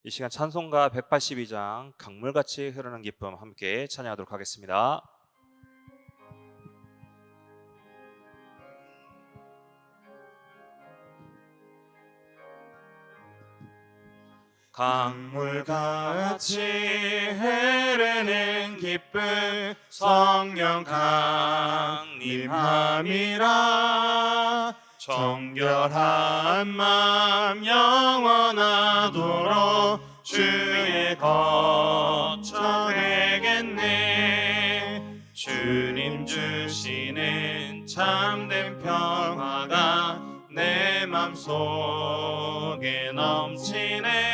이 시간 찬송가 182장 강물같이 흐르는 기쁨 함께 찬양하도록 하겠습니다. 강물같이 흐르는 기쁨 성령 강림함이라. 정결한 맘 영원하도록 주의 거처 되겠네. 주님 주시는 참된 평화가 내 맘속에 넘치네.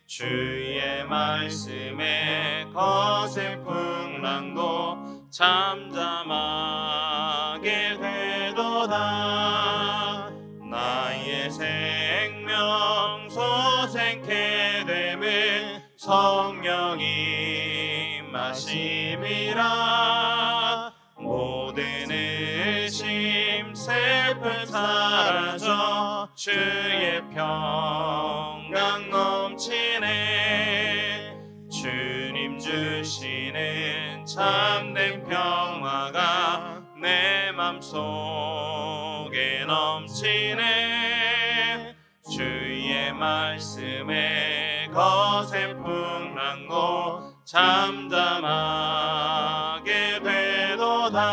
주의 말씀에 거센 풍랑도 잠잠하게 되도다. 나의 생명 소생케 됨을 성령이 마심이라. 모든 의심 슬픔 사라져 주의 평강 넘치네. 주님 주시는 참된 평화가 내 맘속에 넘치네. 주의 말씀에 거센 풍랑도 잠잠하게 되도다.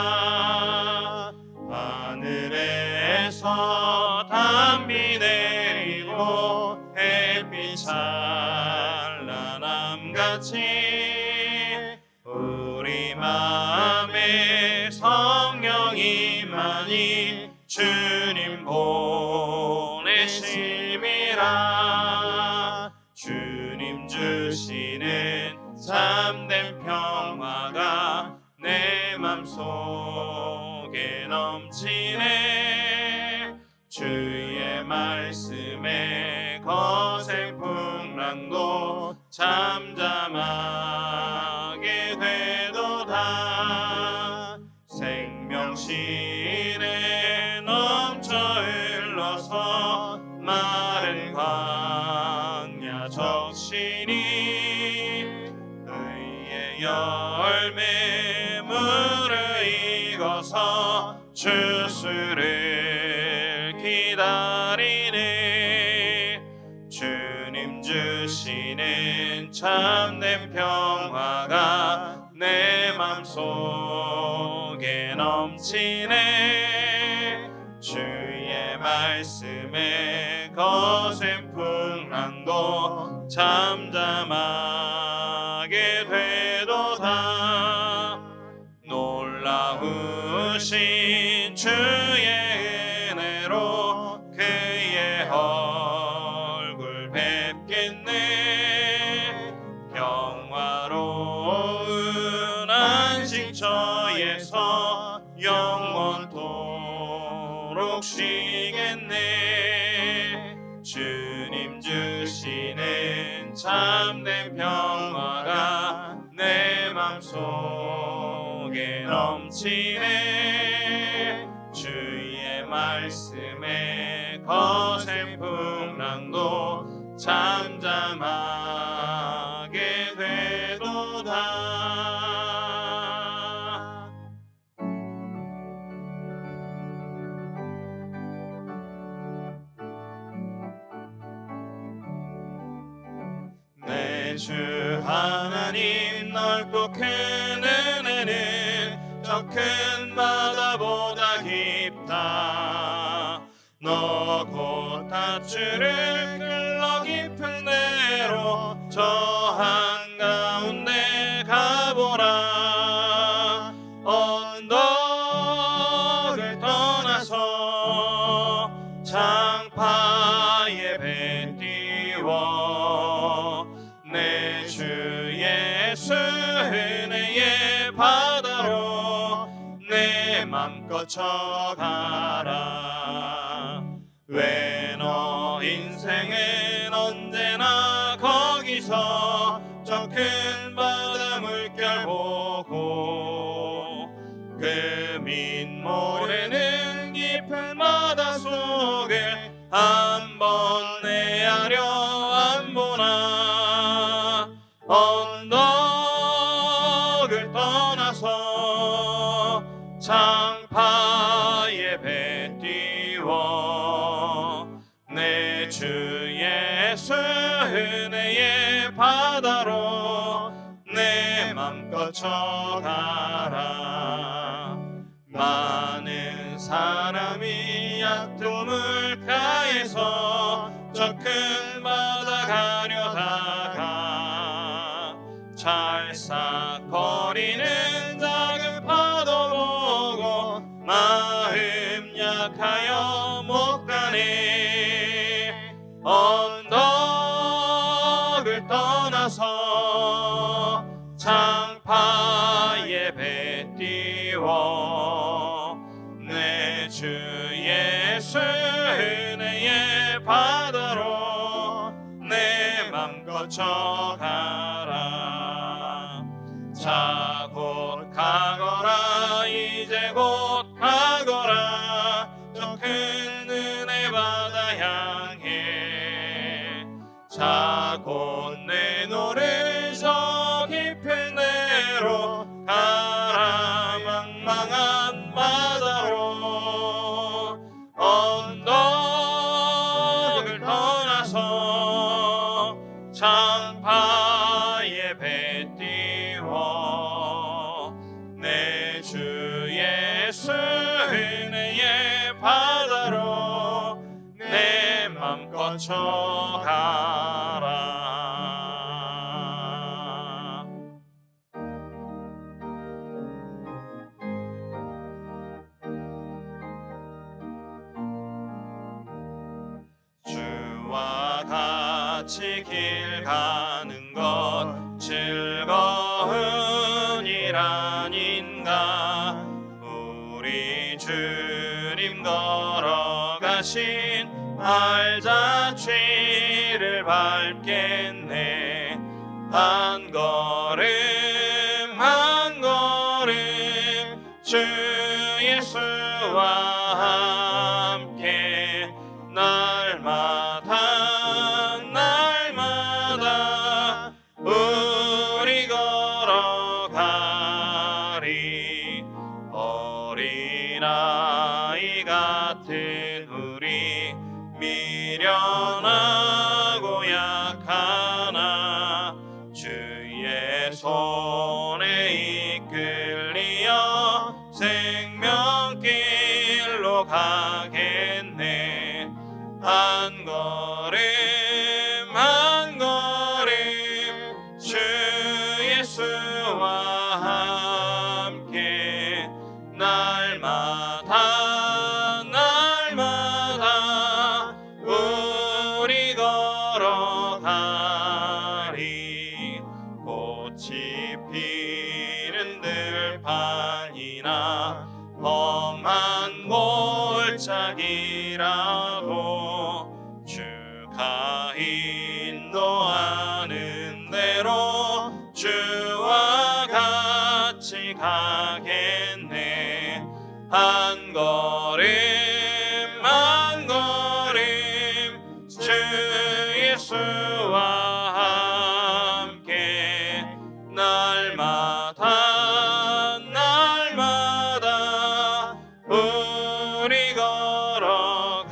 하늘에서 단비 내리고 햇빛 찬란함같이 우리 마음에 성령이 많이 주님 보내심이라. 주님 주시는 참된 평화가 내 맘속에 넘치네. 주의 말씀에 거센 풍랑도 잠잠하게 되도다. 생명실에 넘쳐 흘러서 마른 광야 적시니 의의 열매 무르익어서 주수를 기다리네. 주님 주시는 참된 평화가 내 맘속에 넘치네. 주의 말씀에 거센 풍랑도 잠잠하게 되도다. 놀라우신 주의 은혜로 그의 얼굴 뵙겠네. 평화로운 안식처에서 영원토록 쉬겠네. 주님 주시는 참된 평화가 내 맘속에 넘치네. 주의 말씀에 거센 풍랑도 잠잠하게 되도다. 내 주 하나님 넓고 큰 은혜는 저 큰 바다보다 깊다. 너 곧 닷줄을 끌러 깊은 데로 저 한가운데 가보라. 언덕을 떠나서 장파에 배 띄워 내 주 예수 은혜의 바다로 내 맘껏 쳐가라. 왜 너 인생은 언제나 거기서 저 큰 바다 물결 보고 그 민모래는 깊은 바다 속을 한번 내하려 한번 보나 언덕을 떠나서 창파의 배 띄워 내 주 예수 은혜의 바다로 내 맘 거쳐가라. 많은 사람이 얕은 물가에서 저 큰 바다 가려다가 찰싹거리는 작은 파도 보고 마음 약하여 못 가네. 언덕을 떠나서 창파의 배 띄워 내 주 예수 은혜의 바다로 내 맘 거쳐가라. 자 곧 가거라 이제 곧 가거라 저 큰 은혜 바다 향해. 자 곧 내 노를 저 깊은 데로 가라. 망망한 바다로 언덕을 떠나서 창파의 배 띄워 내 주 예수 은혜의 바다로 내 맘 거쳐가라. 주와 같이 길 가는 것 즐거운 일 아닌가. 우리 주님 걸어가신 알자취를 밟겠네. 한 걸음 한 걸음 주 예수와 함께 날마다 날마다 우리 걸어가리. 어린아이 같은 우리 미련하고 약하나 주의 손에 이끌리어 생명길로 가겠네. 한 걸음 한 걸음 주 예수와 함께 날마다 날마다 우리 걸어가리. 꽃이 피는 들판이나 험한 골짜기라도 주가 인도하는 대로 주와 같이 가겠네. 한 걸음 한 걸음 주 예수와 함께 날마다 날마다 우리 걸어가리.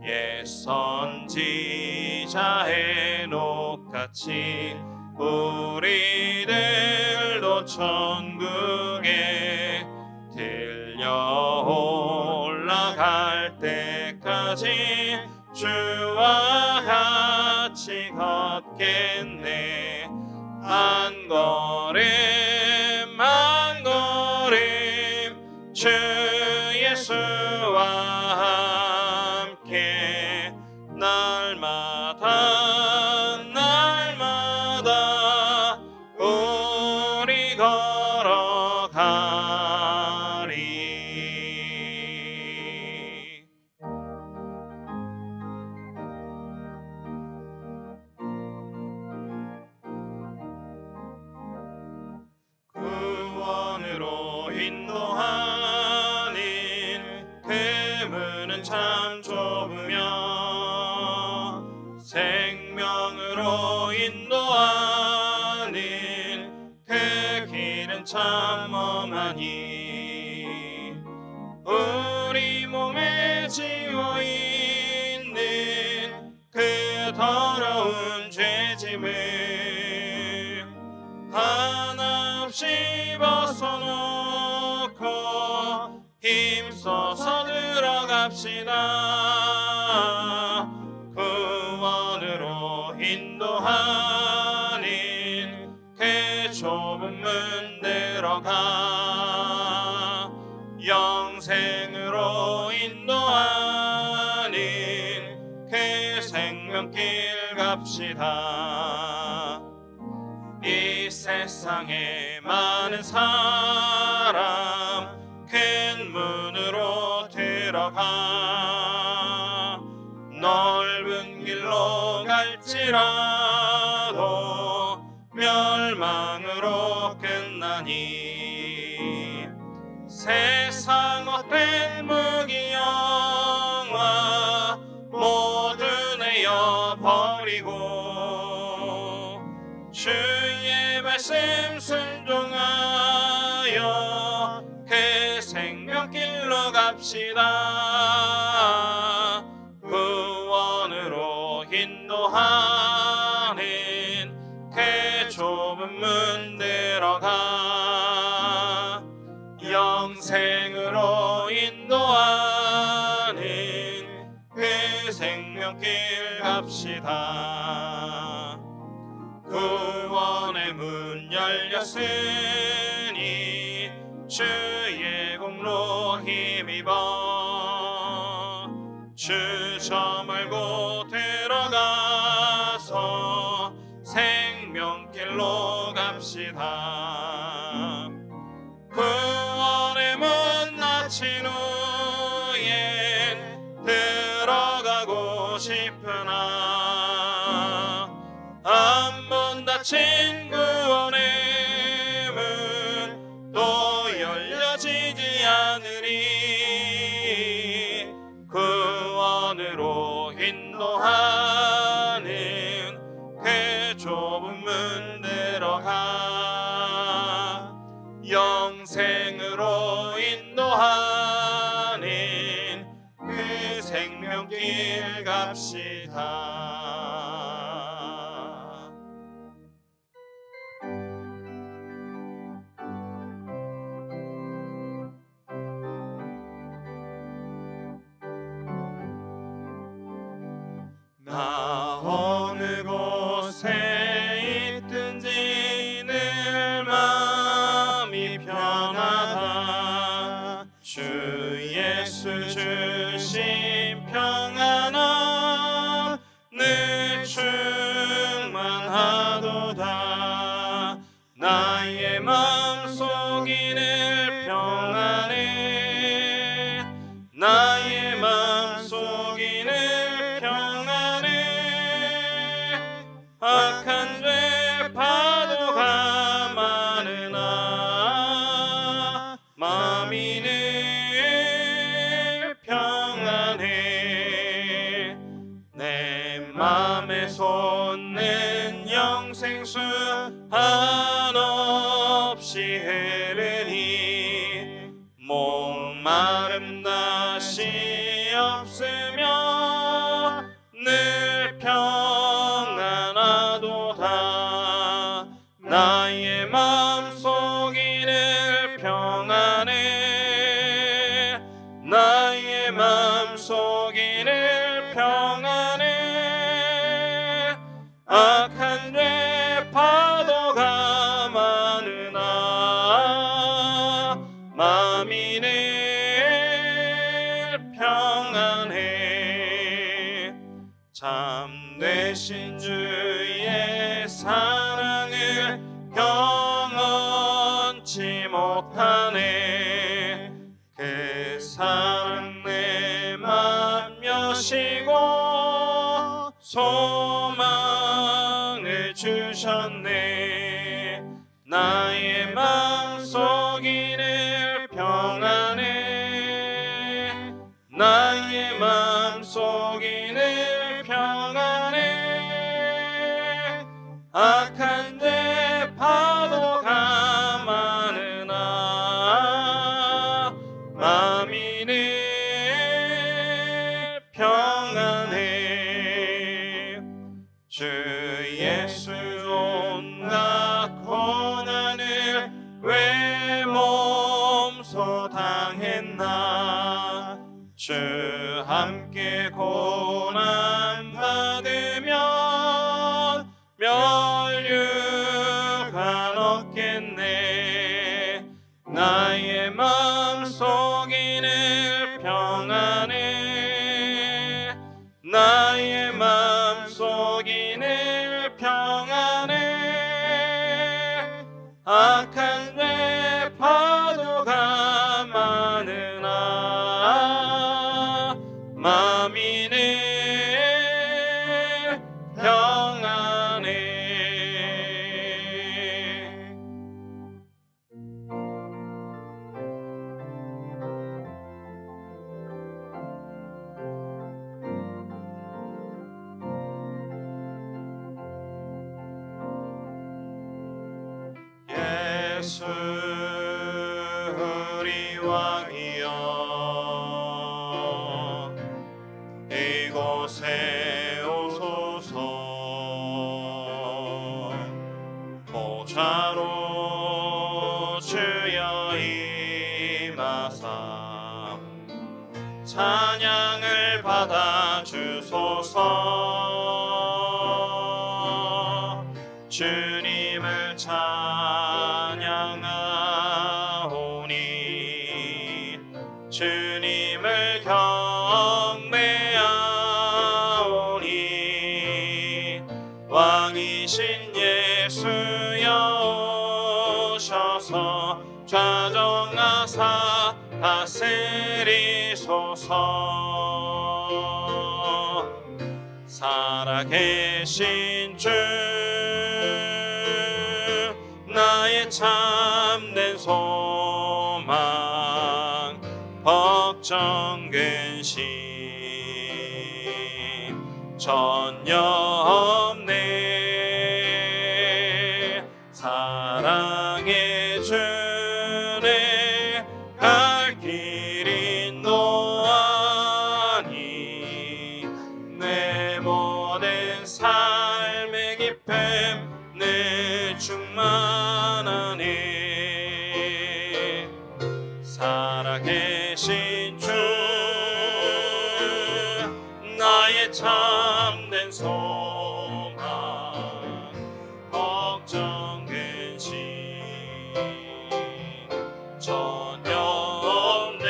옛 선지자 헤녹같이 우리들도 천국에 들려 올라갈 때까지 주와 같이 걷겠네. 한 걸음 한 걸음 주 예수와 함께 날마다 날마다 우리 걸어가리. 구원으로 인도하는 그 문은 참 좁으며 인도하는 그 길은 참 험하니 우리 몸에 지워있는 그 더러운 죄짐을 하나 없이 벗어놓고 힘써서 들어갑시다. 구원으로 인도하는 그 좁은 문 들어가 영생으로 인도하는 그 생명길 갑시다. 이 세상에 많은 사람 큰 문으로 들어가 넓은 길로 갈지라도 멸망으로 끝나니 세상 헛된 무기영화 모두 내어버리고 주의 말씀 순종하여 그 생명길로 갑시다. 구원으로 인도하는 그 좁은 문 들어가 영생으로 인도하는 그 생명길 갑시다. 구원의 문 열렸으니 주의 공로 힘입어 주저 말고 들어가서 생명길로 갑시다. 구원의 문 닫힌 후엔 들어가고 싶으나 한 번 닫힌 구원의 문 또 열려지지 않으리. 구원으로 인도하는 그 좁은 문 들어가 영생으로 인도하는 그 생명길 갑시다. 나 어느 곳에 있든지 늘 마음이 편하다. 주 예수 주신 평안함 늘 충만하도다. 나의 마음속이 늘 평안해. 나의 마음속이 늘 평안해. 악한 죄 파도가 많으나 마음이 늘 평안해. 내 맘에 솟는 영생수 한없이 흐르니 목마름 다시 없으며 늘 평안하도다. 나의 마음속이 늘 평안해. 나의 마음속이 늘 평안해. 악한 죄 파도가 많으나 마음이 늘 평안해. 참되신 주의 사랑을 경험치 못하네. 그 사랑 내 맘 여시고 소망을 주셨네. 나의 마음속이 늘 평안해. 나의 마음속이 늘 평안해. 악한 내 파도가 많으나 마음이 늘 평안해. 주 예수 온갖 고난을 왜 몸소 당했나. 주 함께 고난 받으면 멸류관 없겠네. 나의 마음속이 늘 평안해. 나의 마음속이 늘 평안해. 악한 내 파도가 많으나 마음이 늘 평안해. 예수 우리 왕이여 이곳에 오소서. 보좌로 주여 임하사 찬양을 받아 주소서. 주님을 찬양하오니 주님을 경배하오니 왕이신 예수여 오셔서 좌정하사 다스리소서. 살아계신 주 나의 참된 소망 걱정 근심 전혀 없네. 사랑의 주내 갈 길 인도하니 내 모든 삶의 기쁨 늘 충만하네. 살아계신 주 나의 참된 소망 걱정 근심 전혀 없네.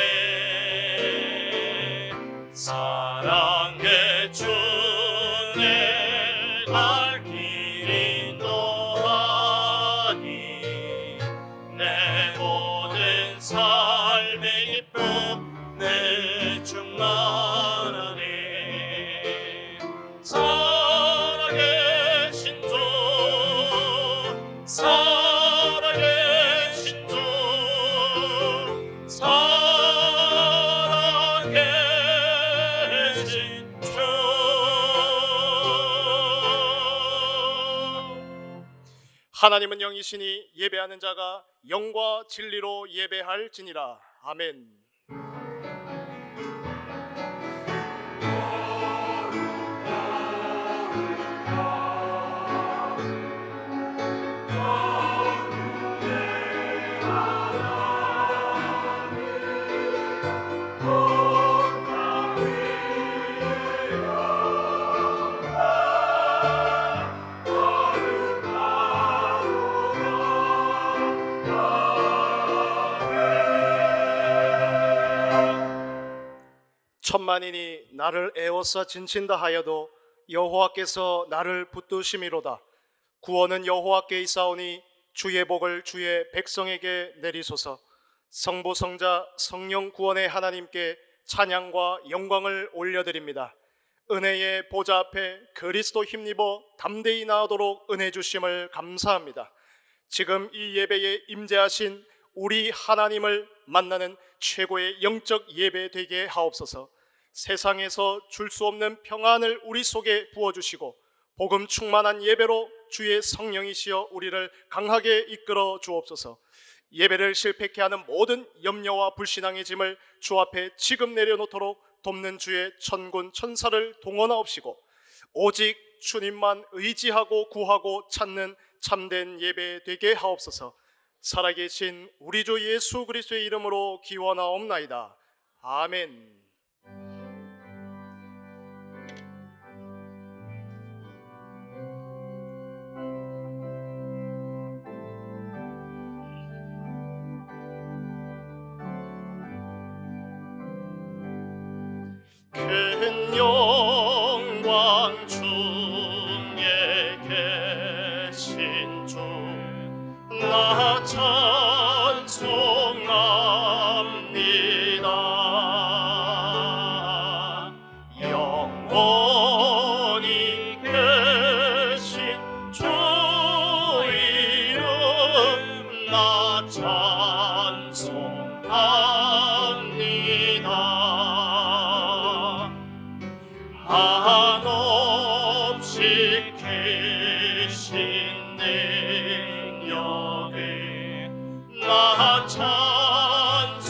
사랑의 주내 갈 길 인도하니 내 모든 삶의 기쁨 늘 충만하네. 살아계신 주 살아계신 주 살아계신 주. 하나님은 영이시니 예배하는 자가 영과 진리로 예배할지니라. 아멘. 천만인이 나를 애워싸 진친다 하여도 여호와께서 나를 붙드심이로다. 구원은 여호와께 있사오니 주의 복을 주의 백성에게 내리소서. 성부 성자 성령 구원의 하나님께 찬양과 영광을 올려드립니다. 은혜의 보좌 앞에 그리스도 힘입어 담대히 나아도록 은혜 주심을 감사합니다. 지금 이 예배에 임재하신 우리 하나님을 만나는 최고의 영적 예배 되게 하옵소서. 세상에서 줄 수 없는 평안을 우리 속에 부어주시고 복음 충만한 예배로 주의 성령이시여 우리를 강하게 이끌어 주옵소서. 예배를 실패케 하는 모든 염려와 불신앙의 짐을 주 앞에 지금 내려놓도록 돕는 주의 천군 천사를 동원하옵시고 오직 주님만 의지하고 구하고 찾는 참된 예배 되게 하옵소서. 살아계신 우리 주 예수 그리스도의 이름으로 기원하옵나이다. 아멘. 큰 영광 중에 계신 주 나 찬송합니다. 영원히 계신 주 이름 나 찬송합니다. 한없이 크신 능력을 나 찬송합니다.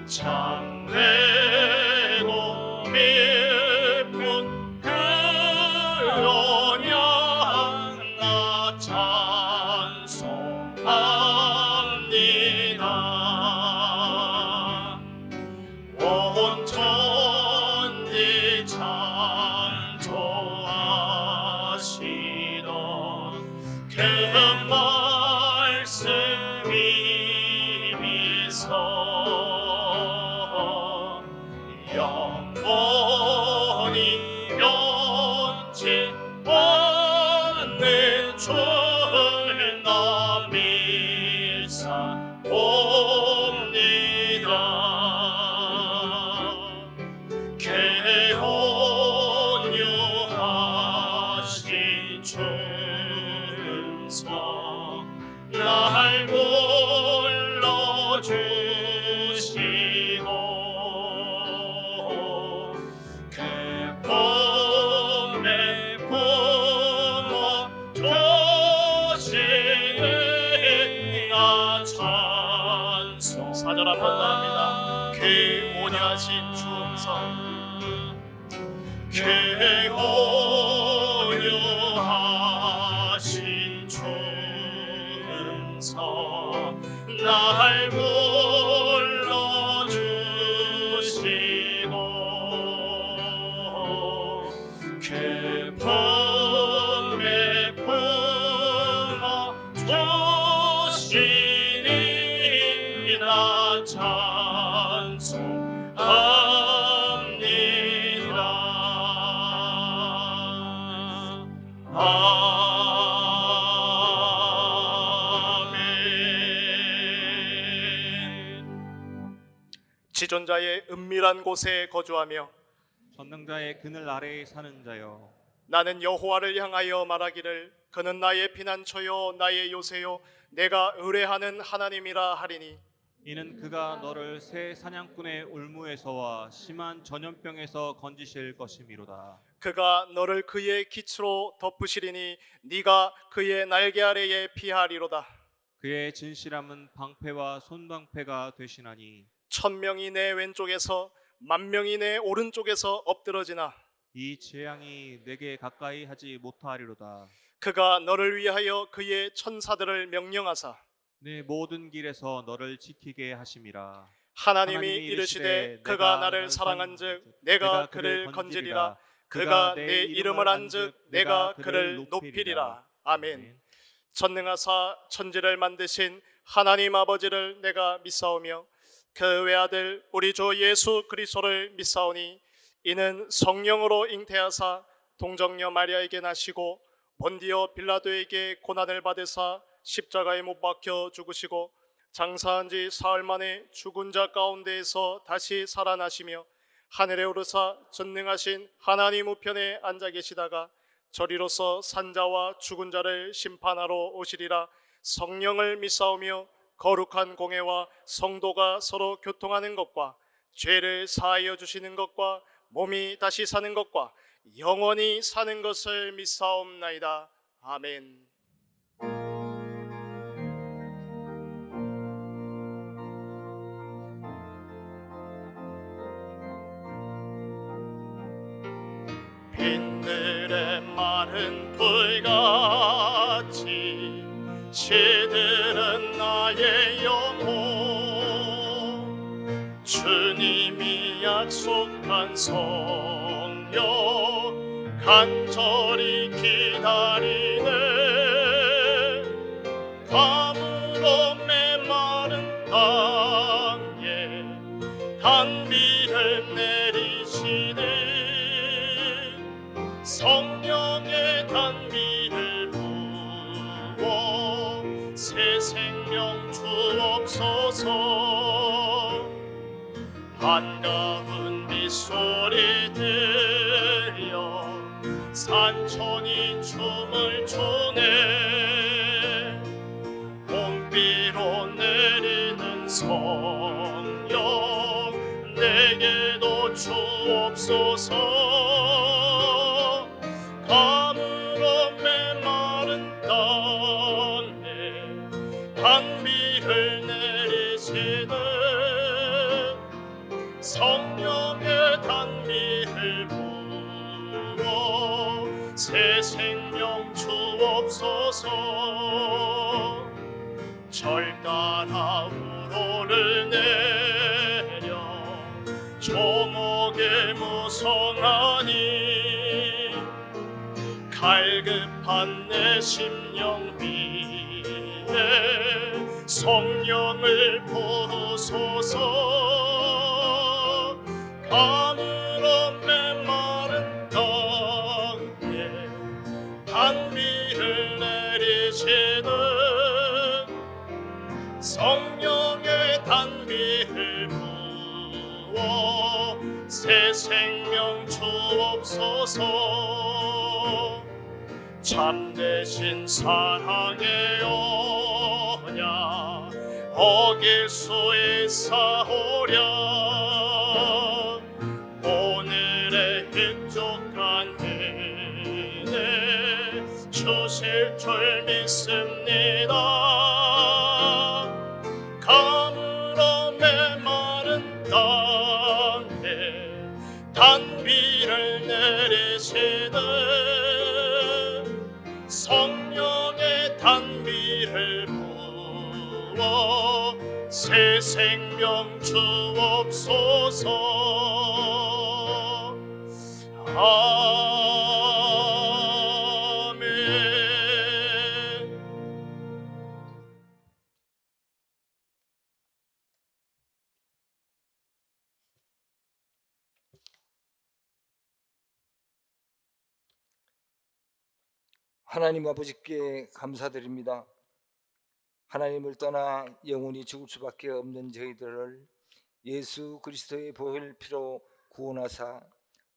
참되고 미쁜 그 언약 나 찬송합니다. 온 천지 참 좋아하시던 그 말씀이 미서 영원히 변치 않는 줄나 믿사옵니다. 개온유하신 주서 날 불러주시고 그 품에 품어 주시는 나 찬송. 4절 한번 더 합니다. 그 온유하신 주서 그 온유하신 주서 날 불러주시고 그 품에 품어 주시니 나 찬송합니다. 아멘. 지존자의 은밀한 곳에 거주하며 전능자의 그늘 아래에 사는 자여, 나는 여호와를 향하여 말하기를 그는 나의 피난처요 나의 요새요 내가 의뢰하는 하나님이라 하리니 이는 그가 너를 새 사냥꾼의 울무에서와 심한 전염병에서 건지실 것이미로다. 그가 너를 그의 기초로 덮으시리니 네가 그의 날개 아래에 피하리로다. 그의 진실함은 방패와 손방패가 되시나니 1000명이 내 왼쪽에서 10,000명이 내 오른쪽에서 엎드러지나 이 재앙이 내게 가까이 하지 못하리로다. 그가 너를 위하여 그의 천사들을 명령하사 내 모든 길에서 너를 지키게 하심이라. 하나님이 이르시되 그가 나를 사랑한즉 내가 그를 건지리라. 그가 내 이름을 안즉 내가 그를 높이리라. 아멘. 전능하사 천지를 만드신 하나님 아버지를 내가 믿사오며 그 외아들 우리 주 예수 그리스도를 믿사오니 이는 성령으로 잉태하사 동정녀 마리아에게 나시고 본디오 빌라도에게 고난을 받으사 십자가에 못 박혀 죽으시고 장사한 지 사흘 만에 죽은 자 가운데에서 다시 살아나시며 하늘에 오르사 전능하신 하나님 우편에 앉아 계시다가 저리로서 산자와 죽은 자를 심판하러 오시리라. 성령을 믿사오며 거룩한 공회와 성도가 서로 교통하는 것과 죄를 사하여 주시는 것과 몸이 다시 사는 것과 영원히 사는 것을 믿사옵나이다. 아멘. 빈들의 마른 불같이 시들은 나의 영혼, 주님이 약속한 성령 간절히 기다리네. 가물어 메마른 땅에 단비를 내리시네. 성령의 단비를 부어 새 생명 주옵소서. 반가운 빗소리 들려 산천이 춤을 추네. 봄비로 내리는 성령 내게도 주옵소서. 가물어 메마른 땅에 단비를 내리시는 성령의 단비를 부어 새 생명 주옵소서. 절 따라 우로를 내려 조목에 무성하니 갈급한 내 심령 위에 성령을 부으소서. 가물어 메마른 땅에 단비를 내리시는 성령의 단비를 부어 새 생명 주옵소서. 참되신 사랑의 언약 어길 수 있사오랴. 오늘의 흡족한 은혜 주실 줄 믿습니다. 가물어 메마른 땅에 단비를 내리시는 성령의 단비를 부어 새 생명 주옵소서. 아멘. 하나님 아버지께 감사드립니다. 하나님을 떠나 영원히 죽을 수밖에 없는 저희들을 예수 그리스도의 보혈 피로 구원하사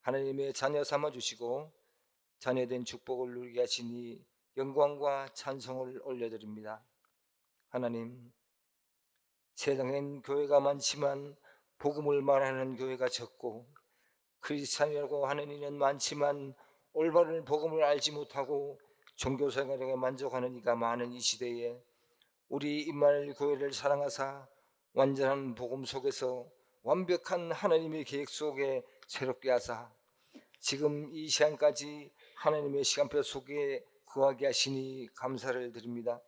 하나님의 자녀 삼아주시고 자녀된 축복을 누리게 하시니 영광과 찬송을 올려드립니다. 하나님, 세상엔 교회가 많지만 복음을 말하는 교회가 적고 크리스찬이라고 하는 이는 많지만 올바른 복음을 알지 못하고 종교생활에 만족하는 이가 많은 이 시대에 우리 임마누엘 교회를 사랑하사 완전한 복음 속에서 완벽한 하나님의 계획 속에 새롭게 하사 지금 이 시간까지 하나님의 시간표 속에 거하게 하시니 감사를 드립니다.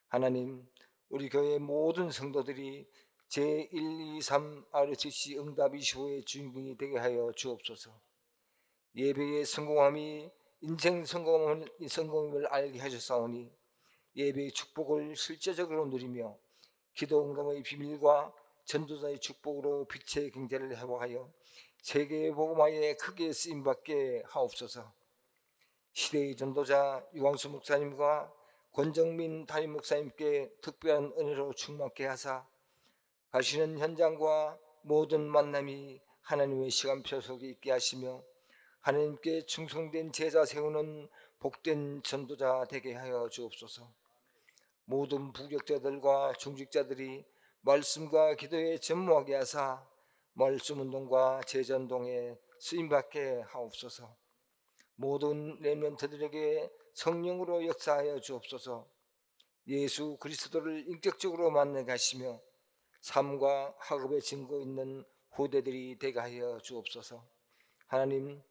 하나님, 우리 교회의 모든 성도들이 제1, 2, 3 RTC 응답 25의 주인공이 되게 하여 주옵소서. 예배의 성공함이 인생 성공임을 알게 하셨사오니 예배의 축복을 실제적으로 누리며 기도 응답의 비밀과 전도자의 축복으로 빛의 경제를 회복하여 세계의 복음화에 크게 쓰임받게 하옵소서. 시대의 전도자 유광수 목사님과 권정민 담임 목사님께 특별한 은혜로 충만케 하사 가시는 현장과 모든 만남이 하나님의 시간표 속에 있게 하시며 하나님께 충성된 제자 세우는 복된 전도자 되게 하여 주옵소서. 모든 부격자들과 중직자들이 말씀과 기도에 전무하게 하사 말씀운동과 재전동에 쓰임받게 하옵소서. 모든 렘넌트들에게 성령으로 역사하여 주옵소서. 예수 그리스도를 인격적으로 만나게 하시며 삶과 학업에 증거 있는 후대들이 되게 하여 주옵소서. 하나님,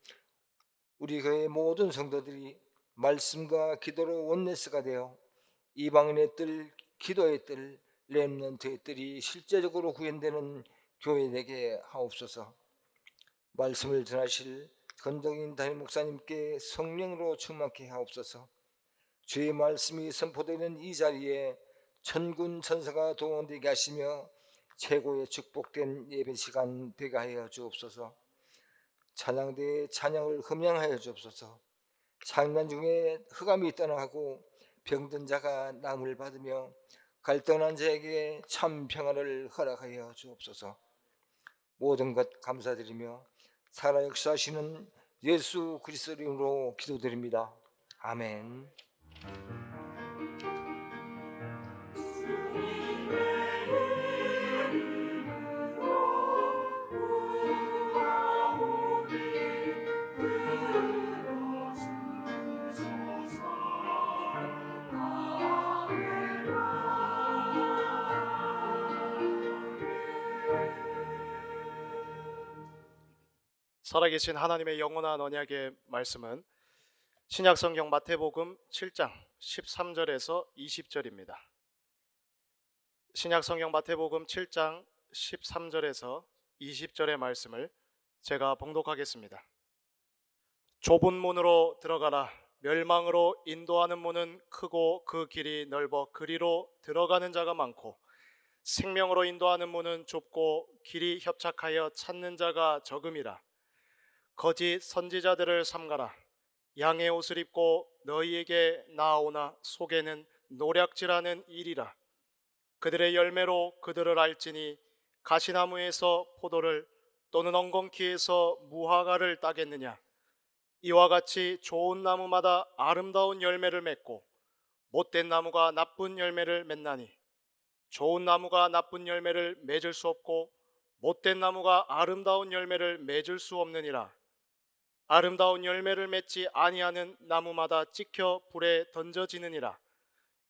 우리 교회 모든 성도들이 말씀과 기도로 원네스가 되어 이방인의 뜰, 기도의 뜰, 렘넌트의 뜰이 실제적으로 구현되는 교회 되게 하옵소서. 말씀을 전하실 건덕인 담임 목사님께 성령으로 충만케 하옵소서. 주의 말씀이 선포되는 이 자리에 천군 천사가 동원되게 하시며 최고의 축복된 예배 시간 되게 하여 주옵소서. 찬양대의 찬양을 흠양하여 주옵소서. 장난 중에 흑암이 떠나가고 병든 자가 남을 받으며 갈등한 자에게 참 평안을 허락하여 주옵소서. 모든 것 감사드리며 살아 역사하시는 예수 그리스도 이름으로 기도드립니다. 아멘. 살아계신 하나님의 영원한 언약의 말씀은 신약성경 마태복음 7장 13절에서 20절입니다. 신약성경 마태복음 7장 13절에서 20절의 말씀을 제가 봉독하겠습니다. 좁은 문으로 들어가라. 멸망으로 인도하는 문은 크고 그 길이 넓어 그리로 들어가는 자가 많고 생명으로 인도하는 문은 좁고 길이 협착하여 찾는 자가 적음이라. 거짓 선지자들을 삼가라. 양의 옷을 입고 너희에게 나아오나 속에는 노략질하는 일이라. 그들의 열매로 그들을 알지니 가시나무에서 포도를 또는 엉겅퀴에서 무화과를 따겠느냐. 이와 같이 좋은 나무마다 아름다운 열매를 맺고 못된 나무가 나쁜 열매를 맺나니 좋은 나무가 나쁜 열매를 맺을 수 없고 못된 나무가 아름다운 열매를 맺을 수 없느니라. 아름다운 열매를 맺지 아니하는 나무마다 찍혀 불에 던져지느니라.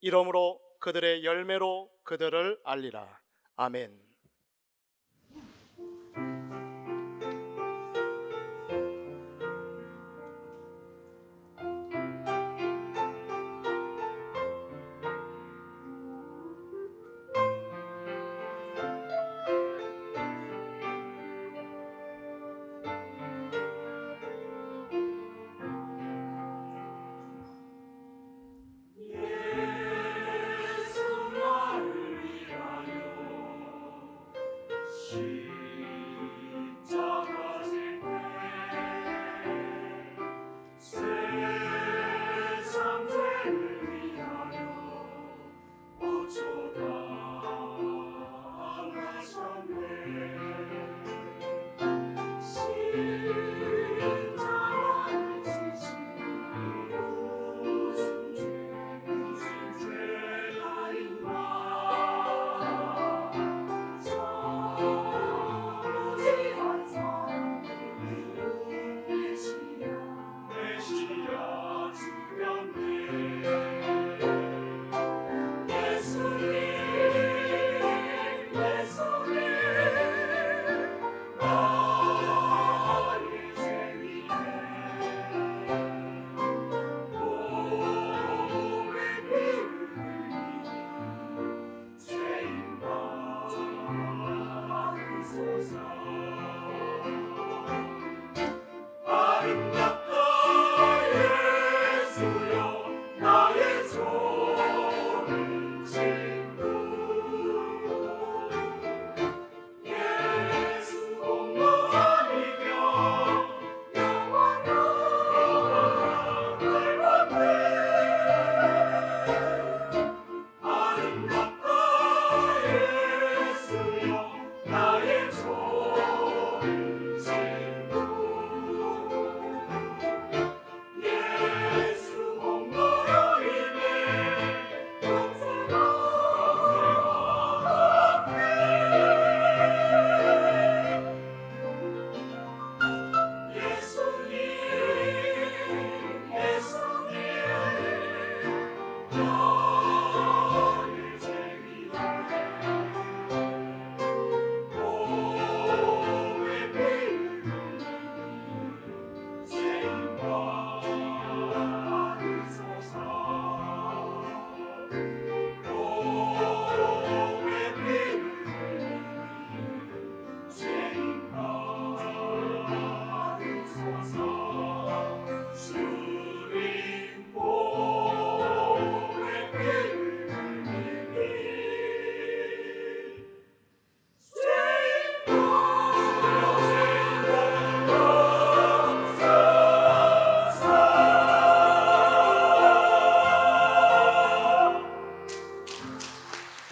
이러므로 그들의 열매로 그들을 알리라. 아멘.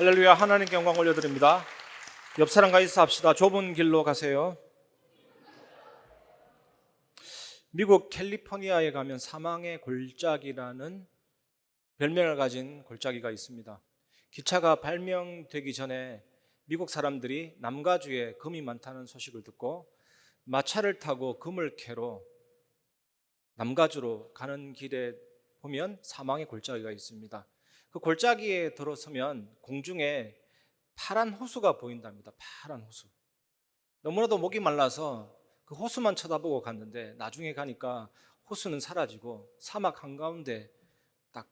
할렐루야. 하나님께 영광 올려드립니다. 옆 사람과 인사합시다. 좁은 길로 가세요. 미국 캘리포니아에 가면 사망의 골짜기라는 별명을 가진 골짜기가 있습니다. 기차가 발명되기 전에 미국 사람들이 남가주에 금이 많다는 소식을 듣고 마차를 타고 금을 캐러 남가주로 가는 길에 보면 사망의 골짜기가 있습니다. 그 골짜기에 들어서면 공중에 파란 호수가 보인답니다. 파란 호수. 너무나도 목이 말라서 그 호수만 쳐다보고 갔는데 나중에 가니까 호수는 사라지고 사막 한가운데 딱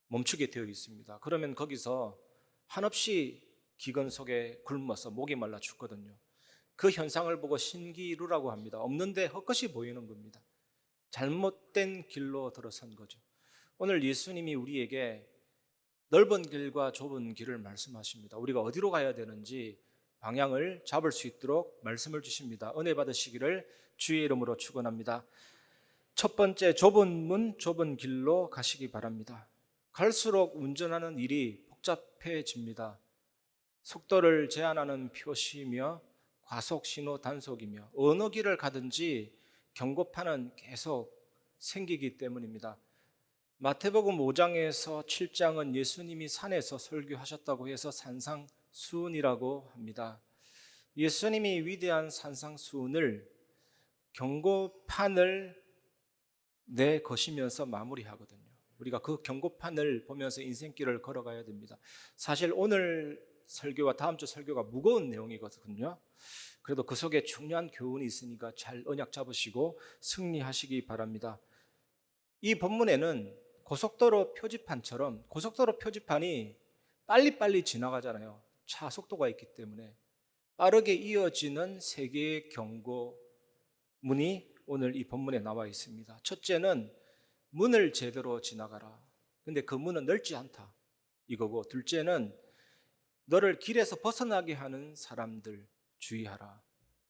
멈추게 되어 있습니다. 그러면 거기서 한없이 기근 속에 굶어서 목이 말라 죽거든요. 그 현상을 보고 신기루라고 합니다. 없는데 헛것이 보이는 겁니다. 잘못된 길로 들어선 거죠. 오늘 예수님이 우리에게 넓은 길과 좁은 길을 말씀하십니다. 우리가 어디로 가야 되는지 방향을 잡을 수 있도록 말씀을 주십니다. 은혜 받으시기를 주의 이름으로 축원합니다. 첫 번째, 좁은 문, 좁은 길로 가시기 바랍니다. 갈수록 운전하는 일이 복잡해집니다. 속도를 제한하는 표시이며 과속 신호 단속이며 어느 길을 가든지 경고판은 계속 생기기 때문입니다. 마태복음 5장에서 7장은 예수님이 산에서 설교하셨다고 해서 산상수훈이라고 합니다. 예수님이 위대한 산상수훈을 경고판을 내거시면서 마무리하거든요. 우리가 그 경고판을 보면서 인생길을 걸어가야 됩니다. 사실 오늘 설교와 다음 주 설교가 무거운 내용이거든요. 그래도 그 속에 중요한 교훈이 있으니까 잘 언약 잡으시고 승리하시기 바랍니다. 이 본문에는 고속도로 표지판처럼 고속도로 표지판이 빨리빨리 지나가잖아요. 차 속도가 있기 때문에 빠르게 이어지는 세 개의 경고문이 오늘 이 본문에 나와 있습니다. 첫째는 문을 제대로 지나가라. 근데 그 문은 넓지 않다 이거고, 둘째는 너를 길에서 벗어나게 하는 사람들 주의하라.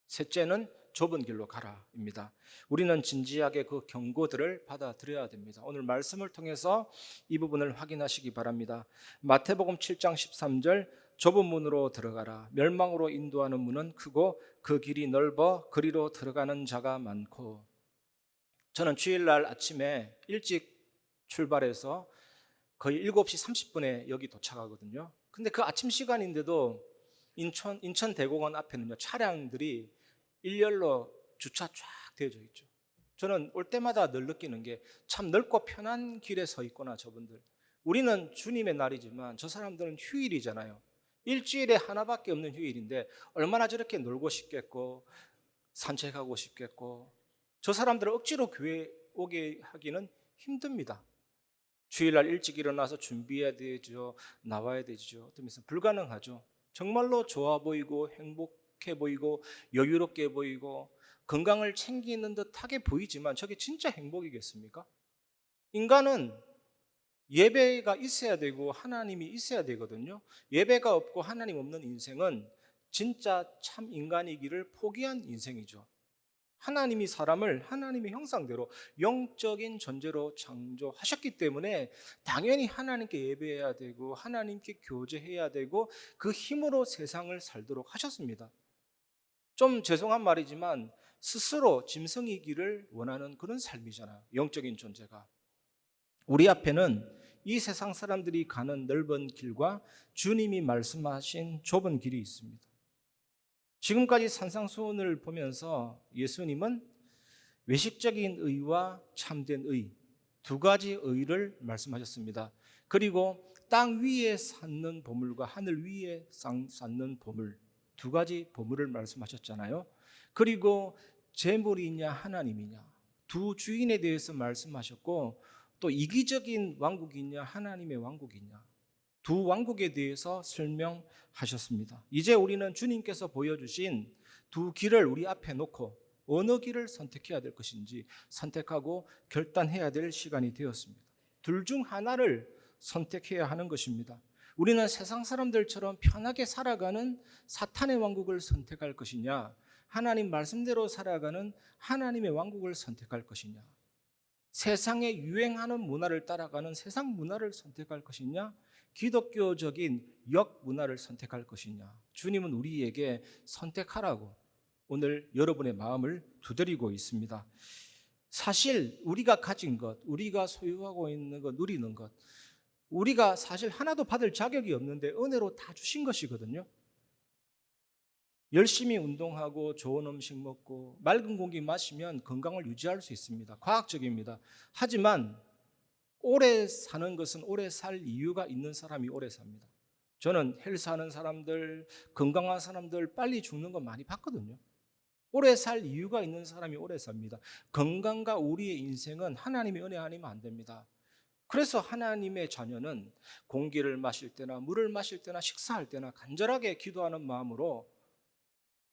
셋째는 좁은 길로 가라입니다. 우리는 진지하게 그 경고들을 받아들여야 됩니다. 오늘 말씀을 통해서 이 부분을 확인하시기 바랍니다. 마태복음 7장 13절, 좁은 문으로 들어가라. 멸망으로 인도하는 문은 크고 그 길이 넓어 그리로 들어가는 자가 많고. 저는 주일날 아침에 일찍 출발해서 거의 7시 30분에 여기 도착하거든요. 근데 그 아침 시간인데도 인천 대공원 앞에는요, 차량들이 일렬로 주차 쫙 되어져 있죠. 저는 올 때마다 늘 느끼는 게 참 넓고 편한 길에 서 있구나. 저분들, 우리는 주님의 날이지만 저 사람들은 휴일이잖아요. 일주일에 하나밖에 없는 휴일인데 얼마나 저렇게 놀고 싶겠고 산책하고 싶겠고. 저 사람들을 억지로 교회 오게 하기는 힘듭니다. 주일날 일찍 일어나서 준비해야 되죠. 나와야 되죠. 어쩌면서 불가능하죠. 정말로 좋아 보이고 행복해 보이고 여유롭게 보이고 건강을 챙기는 듯하게 보이지만 저게 진짜 행복이겠습니까? 인간은 예배가 있어야 되고 하나님이 있어야 되거든요. 예배가 없고 하나님 없는 인생은 진짜 참 인간이기를 포기한 인생이죠. 하나님이 사람을 하나님의 형상대로 영적인 존재로 창조하셨기 때문에 당연히 하나님께 예배해야 되고 하나님께 교제해야 되고 그 힘으로 세상을 살도록 하셨습니다. 좀 죄송한 말이지만 스스로 짐승이기를 원하는 그런 삶이잖아요. 영적인 존재가. 우리 앞에는 이 세상 사람들이 가는 넓은 길과 주님이 말씀하신 좁은 길이 있습니다. 지금까지 산상수훈을 보면서 예수님은 외식적인 의와 참된 의, 두 가지 의를 말씀하셨습니다. 그리고 땅 위에 쌓는 보물과 하늘 위에 쌓는 보물, 두 가지 보물을 말씀하셨잖아요. 그리고 재물이냐 하나님이냐, 두 주인에 대해서 말씀하셨고, 또 이기적인 왕국이냐 하나님의 왕국이냐, 두 왕국에 대해서 설명하셨습니다. 이제 우리는 주님께서 보여주신 두 길을 우리 앞에 놓고 어느 길을 선택해야 될 것인지 선택하고 결단해야 될 시간이 되었습니다. 둘 중 하나를 선택해야 하는 것입니다. 우리는 세상 사람들처럼 편하게 살아가는 사탄의 왕국을 선택할 것이냐, 하나님 말씀대로 살아가는 하나님의 왕국을 선택할 것이냐, 세상에 유행하는 문화를 따라가는 세상 문화를 선택할 것이냐, 기독교적인 역문화를 선택할 것이냐? 주님은 우리에게 선택하라고 오늘 여러분의 마음을 두드리고 있습니다. 사실 우리가 가진 것, 우리가 소유하고 있는 것, 누리는 것, 우리가 사실 하나도 받을 자격이 없는데 은혜로 다 주신 것이거든요. 열심히 운동하고 좋은 음식 먹고 맑은 공기 마시면 건강을 유지할 수 있습니다. 과학적입니다. 하지만 오래 사는 것은 오래 살 이유가 있는 사람이 오래 삽니다. 저는 헬스하는 사람들, 건강한 사람들 빨리 죽는 거 많이 봤거든요. 오래 살 이유가 있는 사람이 오래 삽니다. 건강과 우리의 인생은 하나님의 은혜 아니면 안 됩니다. 그래서 하나님의 자녀는 공기를 마실 때나 물을 마실 때나 식사할 때나 간절하게 기도하는 마음으로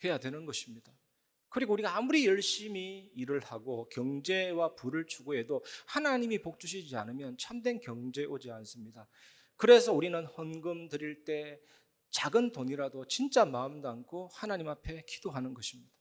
해야 되는 것입니다. 그리고 우리가 아무리 열심히 일을 하고 경제와 부를 추구해도 하나님이 복 주시지 않으면 참된 경제 오지 않습니다. 그래서 우리는 헌금 드릴 때 작은 돈이라도 진짜 마음 담고 하나님 앞에 기도하는 것입니다.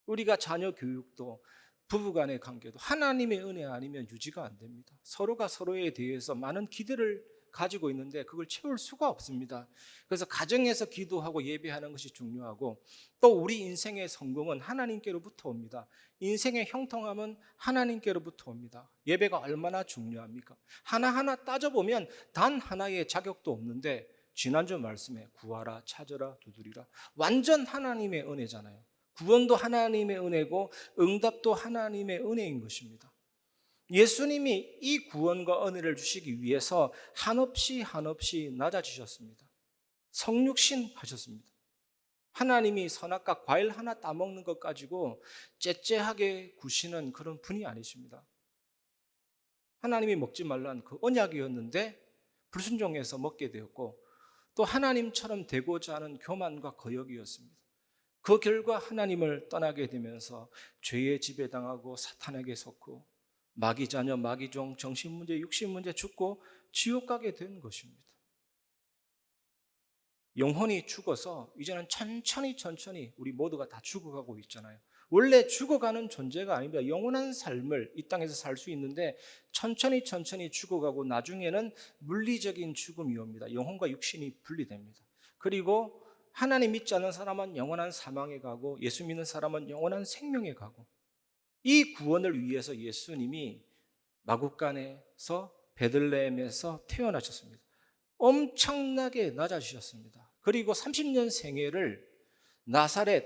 우리가 자녀 교육도 부부간의 관계도 하나님의 은혜 아니면 유지가 안 됩니다. 서로가 서로에 대해서 많은 기대를 가지고 있는데 그걸 채울 수가 없습니다. 그래서 가정에서 기도하고 예배하는 것이 중요하고 또 우리 인생의 성공은 하나님께로부터 옵니다. 인생의 형통함은 하나님께로부터 옵니다. 예배가 얼마나 중요합니까? 하나하나 따져보면 단 하나의 자격도 없는데 지난주 말씀에 구하라, 찾으라, 두드리라 완전 하나님의 은혜잖아요. 구원도 하나님의 은혜고 응답도 하나님의 은혜인 것입니다. 예수님이 이 구원과 은혜를 주시기 위해서 한없이 낮아지셨습니다. 성육신 하셨습니다. 하나님이 선악과 과일 하나 따먹는 것 가지고 째째하게 구시는 그런 분이 아니십니다. 하나님이 먹지 말란 그 언약이었는데 불순종해서 먹게 되었고 또 하나님처럼 되고자 하는 교만과 거역이었습니다. 그 결과 하나님을 떠나게 되면서 죄의 지배당하고 사탄에게 속고 마귀자녀, 마귀종, 정신문제, 육신문제 죽고 지옥 가게 된 것입니다. 영혼이 죽어서 이제는 천천히 우리 모두가 다 죽어가고 있잖아요. 원래 죽어가는 존재가 아닙니다. 영원한 삶을 이 땅에서 살 수 있는데 천천히 죽어가고 나중에는 물리적인 죽음이 옵니다. 영혼과 육신이 분리됩니다. 그리고 하나님 믿지 않는 사람은 영원한 사망에 가고 예수 믿는 사람은 영원한 생명에 가고 이 구원을 위해서 예수님이 마구간에서 베들레헴에서 태어나셨습니다. 엄청나게 낮아지셨습니다. 그리고 30년 생애를 나사렛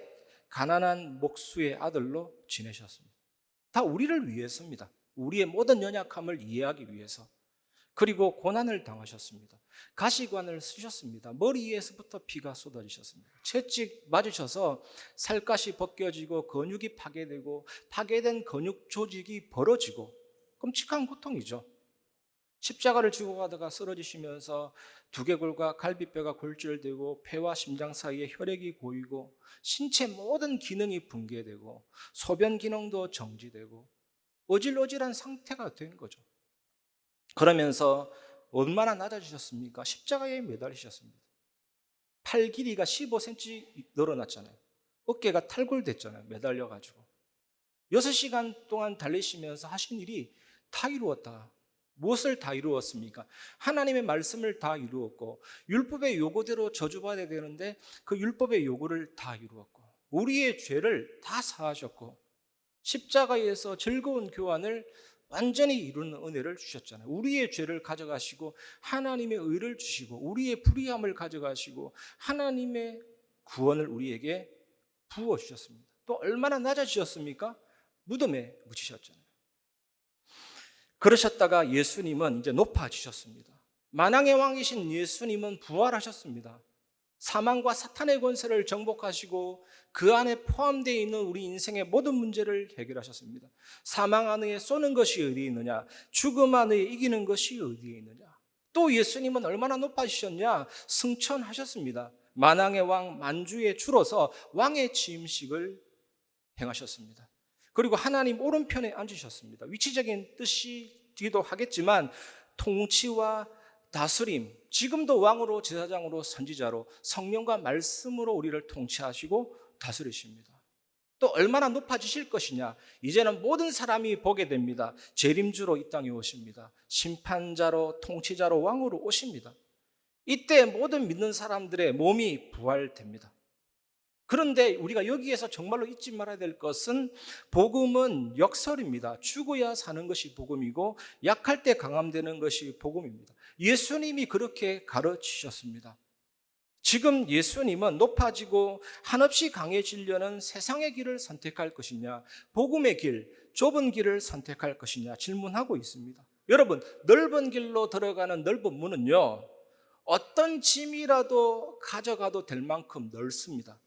가난한 목수의 아들로 지내셨습니다. 다 우리를 위해서입니다. 우리의 모든 연약함을 이해하기 위해서. 그리고 고난을 당하셨습니다. 가시관을 쓰셨습니다. 머리에서부터 피가 쏟아지셨습니다. 채찍 맞으셔서 살갗이 벗겨지고 근육이 파괴되고 파괴된 근육 조직이 벌어지고 끔찍한 고통이죠. 십자가를 지고 가다가 쓰러지시면서 두개골과 갈비뼈가 골절되고 폐와 심장 사이에 혈액이 고이고 신체 모든 기능이 붕괴되고 소변 기능도 정지되고 어질어질한 상태가 된 거죠. 그러면서 얼마나 낮아지셨습니까? 십자가에 매달리셨습니다. 팔 길이가 15cm 늘어났잖아요. 어깨가 탈골됐잖아요. 매달려가지고 6시간 동안 달리시면서 하신 일이 다 이루었다. 무엇을 다 이루었습니까? 하나님의 말씀을 다 이루었고 율법의 요구대로 저주받아야 되는데 그 율법의 요구를 다 이루었고 우리의 죄를 다 사하셨고 십자가에서 즐거운 교환을 완전히 이루는 은혜를 주셨잖아요. 우리의 죄를 가져가시고 하나님의 의를 주시고 우리의 불의함을 가져가시고 하나님의 구원을 우리에게 부어주셨습니다. 또 얼마나 낮아지셨습니까? 무덤에 묻히셨잖아요. 그러셨다가 예수님은 이제 높아지셨습니다. 만왕의 왕이신 예수님은 부활하셨습니다. 사망과 사탄의 권세를 정복하시고 그 안에 포함되어 있는 우리 인생의 모든 문제를 해결하셨습니다. 사망 안에 쏘는 것이 어디에 있느냐? 죽음 안에 이기는 것이 어디에 있느냐? 또 예수님은 얼마나 높아지셨냐? 승천하셨습니다. 만왕의 왕 만주에 줄어서 왕의 취임식을 행하셨습니다. 그리고 하나님 오른편에 앉으셨습니다. 위치적인 뜻이기도 하겠지만 통치와 다스림, 지금도 왕으로 제사장으로 선지자로 성령과 말씀으로 우리를 통치하시고 다스리십니다. 또 얼마나 높아지실 것이냐? 이제는 모든 사람이 보게 됩니다. 재림주로 이 땅에 오십니다. 심판자로 통치자로 왕으로 오십니다. 이때 모든 믿는 사람들의 몸이 부활됩니다. 그런데 우리가 여기에서 정말로 잊지 말아야 될 것은 복음은 역설입니다. 죽어야 사는 것이 복음이고 약할 때 강함되는 것이 복음입니다. 예수님이 그렇게 가르치셨습니다. 지금 예수님은 높아지고 한없이 강해지려는 세상의 길을 선택할 것이냐, 복음의 길, 좁은 길을 선택할 것이냐 질문하고 있습니다. 여러분, 넓은 길로 들어가는 넓은 문은요, 어떤 짐이라도 가져가도 될 만큼 넓습니다.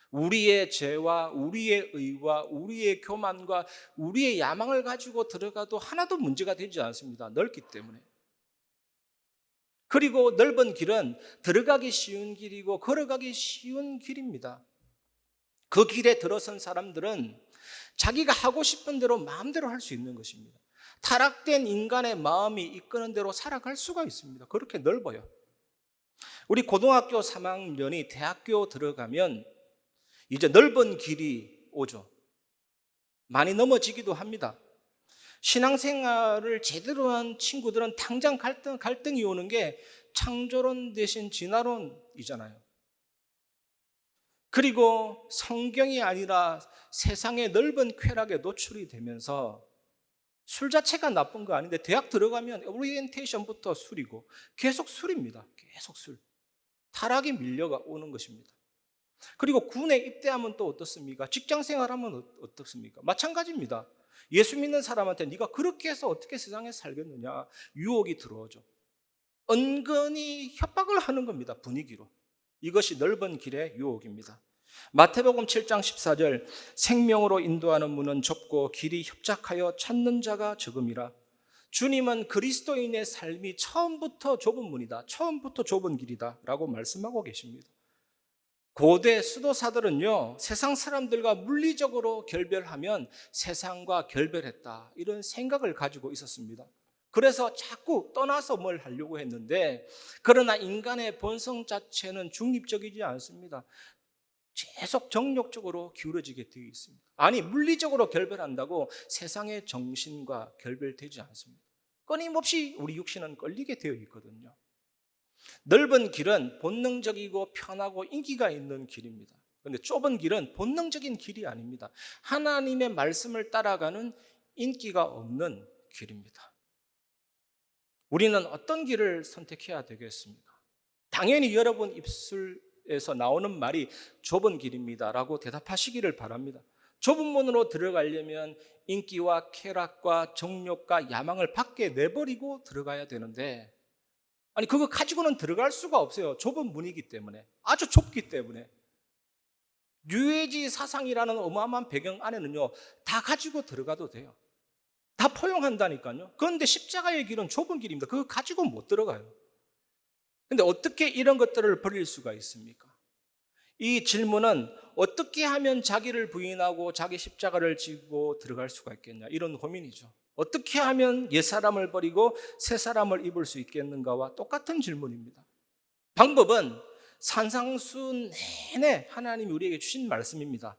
우리의 죄와 우리의 의와 우리의 교만과 우리의 야망을 가지고 들어가도 하나도 문제가 되지 않습니다. 넓기 때문에. 그리고 넓은 길은 들어가기 쉬운 길이고 걸어가기 쉬운 길입니다. 그 길에 들어선 사람들은 자기가 하고 싶은 대로 마음대로 할 수 있는 것입니다. 타락된 인간의 마음이 이끄는 대로 살아갈 수가 있습니다. 그렇게 넓어요. 우리 고등학교 3학년이 대학교 들어가면 이제 넓은 길이 오죠. 많이 넘어지기도 합니다. 신앙생활을 제대로 한 친구들은 당장 갈등이 오는 게 창조론 대신 진화론이잖아요. 그리고 성경이 아니라 세상의 넓은 쾌락에 노출이 되면서 술 자체가 나쁜 거 아닌데 대학 들어가면 오리엔테이션부터 술이고 계속 술입니다. 계속 술. 타락이 밀려가 오는 것입니다. 그리고 군에 입대하면 또 어떻습니까? 직장 생활하면 어떻습니까? 마찬가지입니다. 예수 믿는 사람한테 네가 그렇게 해서 어떻게 세상에 살겠느냐 유혹이 들어오죠. 은근히 협박을 하는 겁니다. 분위기로. 이것이 넓은 길의 유혹입니다. 마태복음 7장 14절 생명으로 인도하는 문은 좁고 길이 협착하여 찾는 자가 적음이라. 주님은 그리스도인의 삶이 처음부터 좁은 문이다. 처음부터 좁은 길이다 라고 말씀하고 계십니다. 고대 수도사들은요, 세상 사람들과 물리적으로 결별하면 세상과 결별했다 이런 생각을 가지고 있었습니다. 그래서 자꾸 떠나서 뭘 하려고 했는데, 그러나 인간의 본성 자체는 중립적이지 않습니다. 계속 정욕적으로 기울어지게 되어 있습니다. 아니, 물리적으로 결별한다고 세상의 정신과 결별되지 않습니다. 끊임없이 우리 육신은 끌리게 되어 있거든요. 넓은 길은 본능적이고 편하고 인기가 있는 길입니다. 그런데 좁은 길은 본능적인 길이 아닙니다. 하나님의 말씀을 따라가는 인기가 없는 길입니다. 우리는 어떤 길을 선택해야 되겠습니까? 당연히 여러분 입술에서 나오는 말이 좁은 길입니다 라고 대답하시기를 바랍니다. 좁은 문으로 들어가려면 인기와 쾌락과 정욕과 야망을 밖에 내버리고 들어가야 되는데, 아니 그거 가지고는 들어갈 수가 없어요. 좁은 문이기 때문에, 아주 좁기 때문에. 뉴에이지 사상이라는 어마어마한 배경 안에는요 다 가지고 들어가도 돼요. 다 포용한다니까요. 그런데 십자가의 길은 좁은 길입니다. 그거 가지고 못 들어가요. 그런데 어떻게 이런 것들을 버릴 수가 있습니까? 이 질문은 어떻게 하면 자기를 부인하고 자기 십자가를 지고 들어갈 수가 있겠냐, 이런 고민이죠. 어떻게 하면 옛사람을 버리고 새사람을 입을 수 있겠는가와 똑같은 질문입니다. 방법은 산상수 내내 하나님이 우리에게 주신 말씀입니다.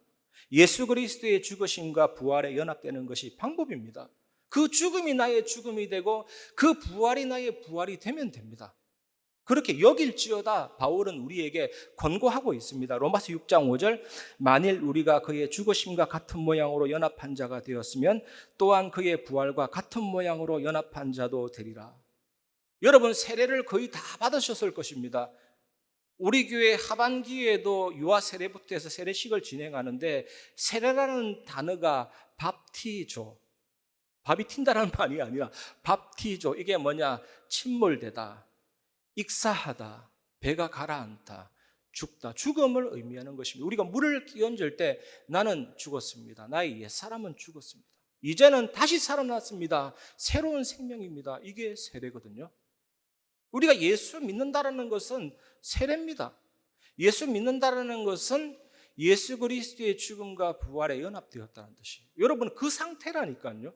예수 그리스도의 죽으심과 부활에 연합되는 것이 방법입니다. 그 죽음이 나의 죽음이 되고 그 부활이 나의 부활이 되면 됩니다. 그렇게 여길지어다 바울은 우리에게 권고하고 있습니다. 로마서 6장 5절, 만일 우리가 그의 죽으심과 같은 모양으로 연합한 자가 되었으면 또한 그의 부활과 같은 모양으로 연합한 자도 되리라. 여러분, 세례를 거의 다 받으셨을 것입니다. 우리 교회 하반기에도 유아 세례부터 해서 세례식을 진행하는데, 세례라는 단어가 밥티조, 밥이 튄다는 말이 아니라 밥티조, 이게 뭐냐, 침몰되다, 익사하다, 배가 가라앉다, 죽다, 죽음을 의미하는 것입니다. 우리가 물을 끼얹을 때 나는 죽었습니다. 나의 옛사람은 죽었습니다. 이제는 다시 살아났습니다. 새로운 생명입니다. 이게 세례거든요. 우리가 예수 믿는다라는 것은 세례입니다. 예수 믿는다라는 것은 예수 그리스도의 죽음과 부활에 연합되었다는 뜻이에요. 여러분, 그 상태라니까요.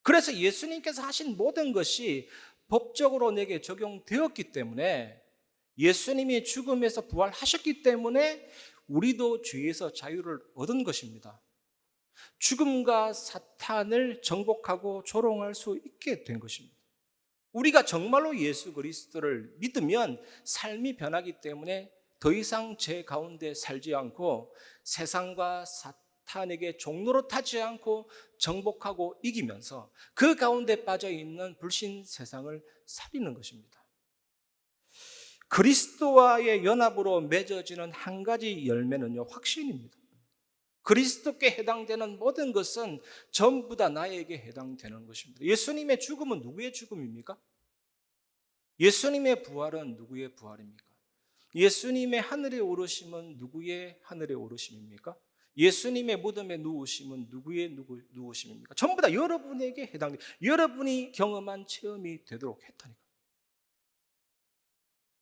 그래서 예수님께서 하신 모든 것이 법적으로 내게 적용되었기 때문에, 예수님이 죽음에서 부활하셨기 때문에 우리도 죄에서 자유를 얻은 것입니다. 죽음과 사탄을 정복하고 조롱할 수 있게 된 것입니다. 우리가 정말로 예수 그리스도를 믿으면 삶이 변하기 때문에 더 이상 죄 가운데 살지 않고 세상과 사탄에게 종로로 타지 않고 정복하고 이기면서 그 가운데 빠져 있는 불신 세상을 살리는 것입니다. 그리스도와의 연합으로 맺어지는 한 가지 열매는요, 확신입니다. 그리스도께 해당되는 모든 것은 전부 다 나에게 해당되는 것입니다. 예수님의 죽음은 누구의 죽음입니까? 예수님의 부활은 누구의 부활입니까? 예수님의 하늘에 오르심은 누구의 하늘에 오르심입니까? 예수님의 무덤에 누우심은 누구의 누우심입니까? 전부 다 여러분에게 해당돼요. 여러분이 경험한 체험이 되도록 했다니까.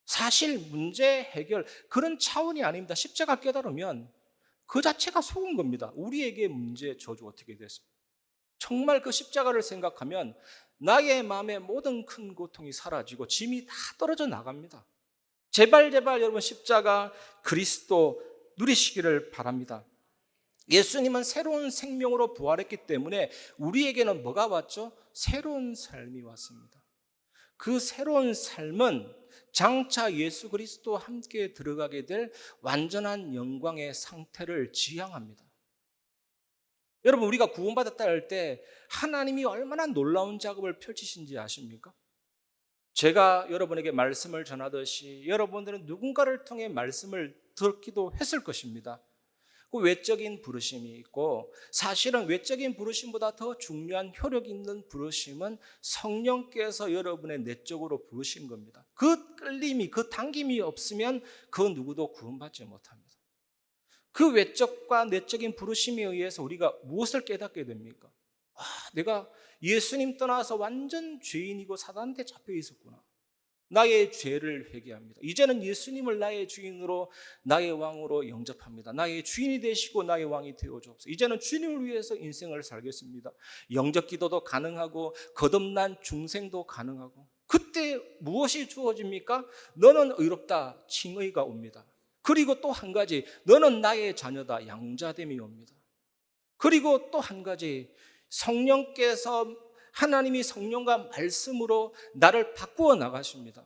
사실 문제 해결 그런 차원이 아닙니다. 십자가 깨달으면 그 자체가 속은 겁니다. 우리에게 문제 저주 어떻게 됐습니까? 정말 그 십자가를 생각하면 나의 마음의 모든 큰 고통이 사라지고 짐이 다 떨어져 나갑니다. 제발 여러분 십자가 그리스도 누리시기를 바랍니다. 예수님은 새로운 생명으로 부활했기 때문에 우리에게는 뭐가 왔죠? 새로운 삶이 왔습니다. 그 새로운 삶은 장차 예수 그리스도와 함께 들어가게 될 완전한 영광의 상태를 지향합니다. 여러분, 우리가 구원받았다 할 때 하나님이 얼마나 놀라운 작업을 펼치신지 아십니까? 제가 여러분에게 말씀을 전하듯이 여러분들은 누군가를 통해 말씀을 듣기도 했을 것입니다. 그 외적인 부르심이 있고, 사실은 외적인 부르심보다 더 중요한 효력 있는 부르심은 성령께서 여러분의 내적으로 부르신 겁니다. 그 끌림이, 그 당김이 없으면 그 누구도 구원받지 못합니다. 그 외적과 내적인 부르심에 의해서 우리가 무엇을 깨닫게 됩니까? 내가 예수님 떠나서 완전 죄인이고 사단한테 잡혀 있었구나. 나의 죄를 회개합니다. 이제는 예수님을 나의 주인으로, 나의 왕으로 영접합니다. 나의 주인이 되시고 나의 왕이 되어주옵소서. 이제는 주님을 위해서 인생을 살겠습니다. 영접 기도도 가능하고 거듭난 중생도 가능하고, 그때 무엇이 주어집니까? 너는 의롭다, 칭의가 옵니다. 그리고 또 한 가지, 너는 나의 자녀다, 양자됨이 옵니다. 그리고 또 한 가지, 성령께서, 하나님이 성령과 말씀으로 나를 바꾸어 나가십니다.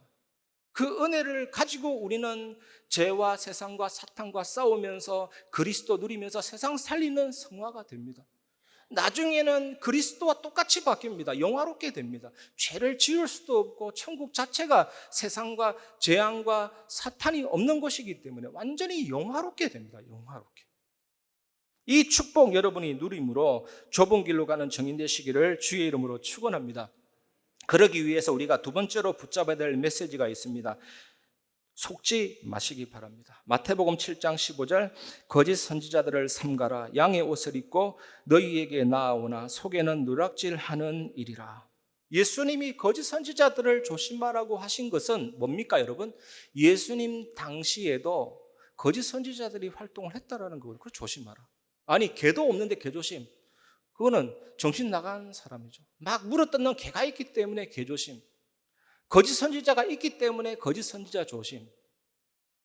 그 은혜를 가지고 우리는 죄와 세상과 사탄과 싸우면서 그리스도 누리면서 세상 살리는 성화가 됩니다. 나중에는 그리스도와 똑같이 바뀝니다. 영화롭게 됩니다. 죄를 지을 수도 없고 천국 자체가 세상과 재앙과 사탄이 없는 곳이기 때문에 완전히 영화롭게 됩니다. 영화롭게. 이 축복 여러분이 누림으로 좁은 길로 가는 정인 되시기를 주의 이름으로 축원합니다. 그러기 위해서 우리가 두 번째로 붙잡아야 될 메시지가 있습니다. 속지 마시기 바랍니다. 마태복음 7장 15절, 거짓 선지자들을 삼가라. 양의 옷을 입고 너희에게 나아오나 속에는 누락질하는 일이라. 예수님이 거짓 선지자들을 조심하라고 하신 것은 뭡니까, 여러분? 예수님 당시에도 거짓 선지자들이 활동을 했다라는 거예요. 그걸 조심하라. 아니, 개도 없는데 개조심. 그거는 정신 나간 사람이죠. 막 물어뜯는 개가 있기 때문에 개조심. 거짓 선지자가 있기 때문에 거짓 선지자 조심.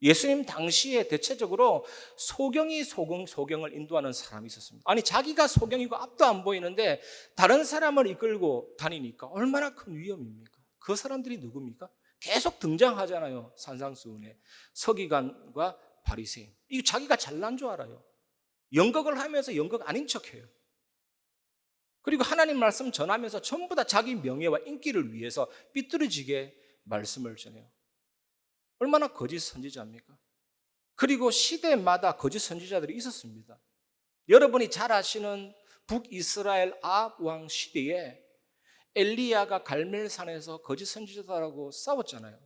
예수님 당시에 대체적으로 소경이 소경을 인도하는 사람이 있었습니다. 아니, 자기가 소경이고 앞도 안 보이는데 다른 사람을 이끌고 다니니까 얼마나 큰 위험입니까? 그 사람들이 누굽니까? 계속 등장하잖아요. 산상수훈에 서기관과 바리새인. 이 자기가 잘난 줄 알아요. 연극을 하면서 연극 아닌 척해요. 그리고 하나님 말씀 전하면서 전부 다 자기 명예와 인기를 위해서 삐뚤어지게 말씀을 전해요. 얼마나 거짓 선지자입니까? 그리고 시대마다 거짓 선지자들이 있었습니다. 여러분이 잘 아시는 북이스라엘 아합 왕 시대에 엘리야가 갈멜산에서 거짓 선지자라고 싸웠잖아요.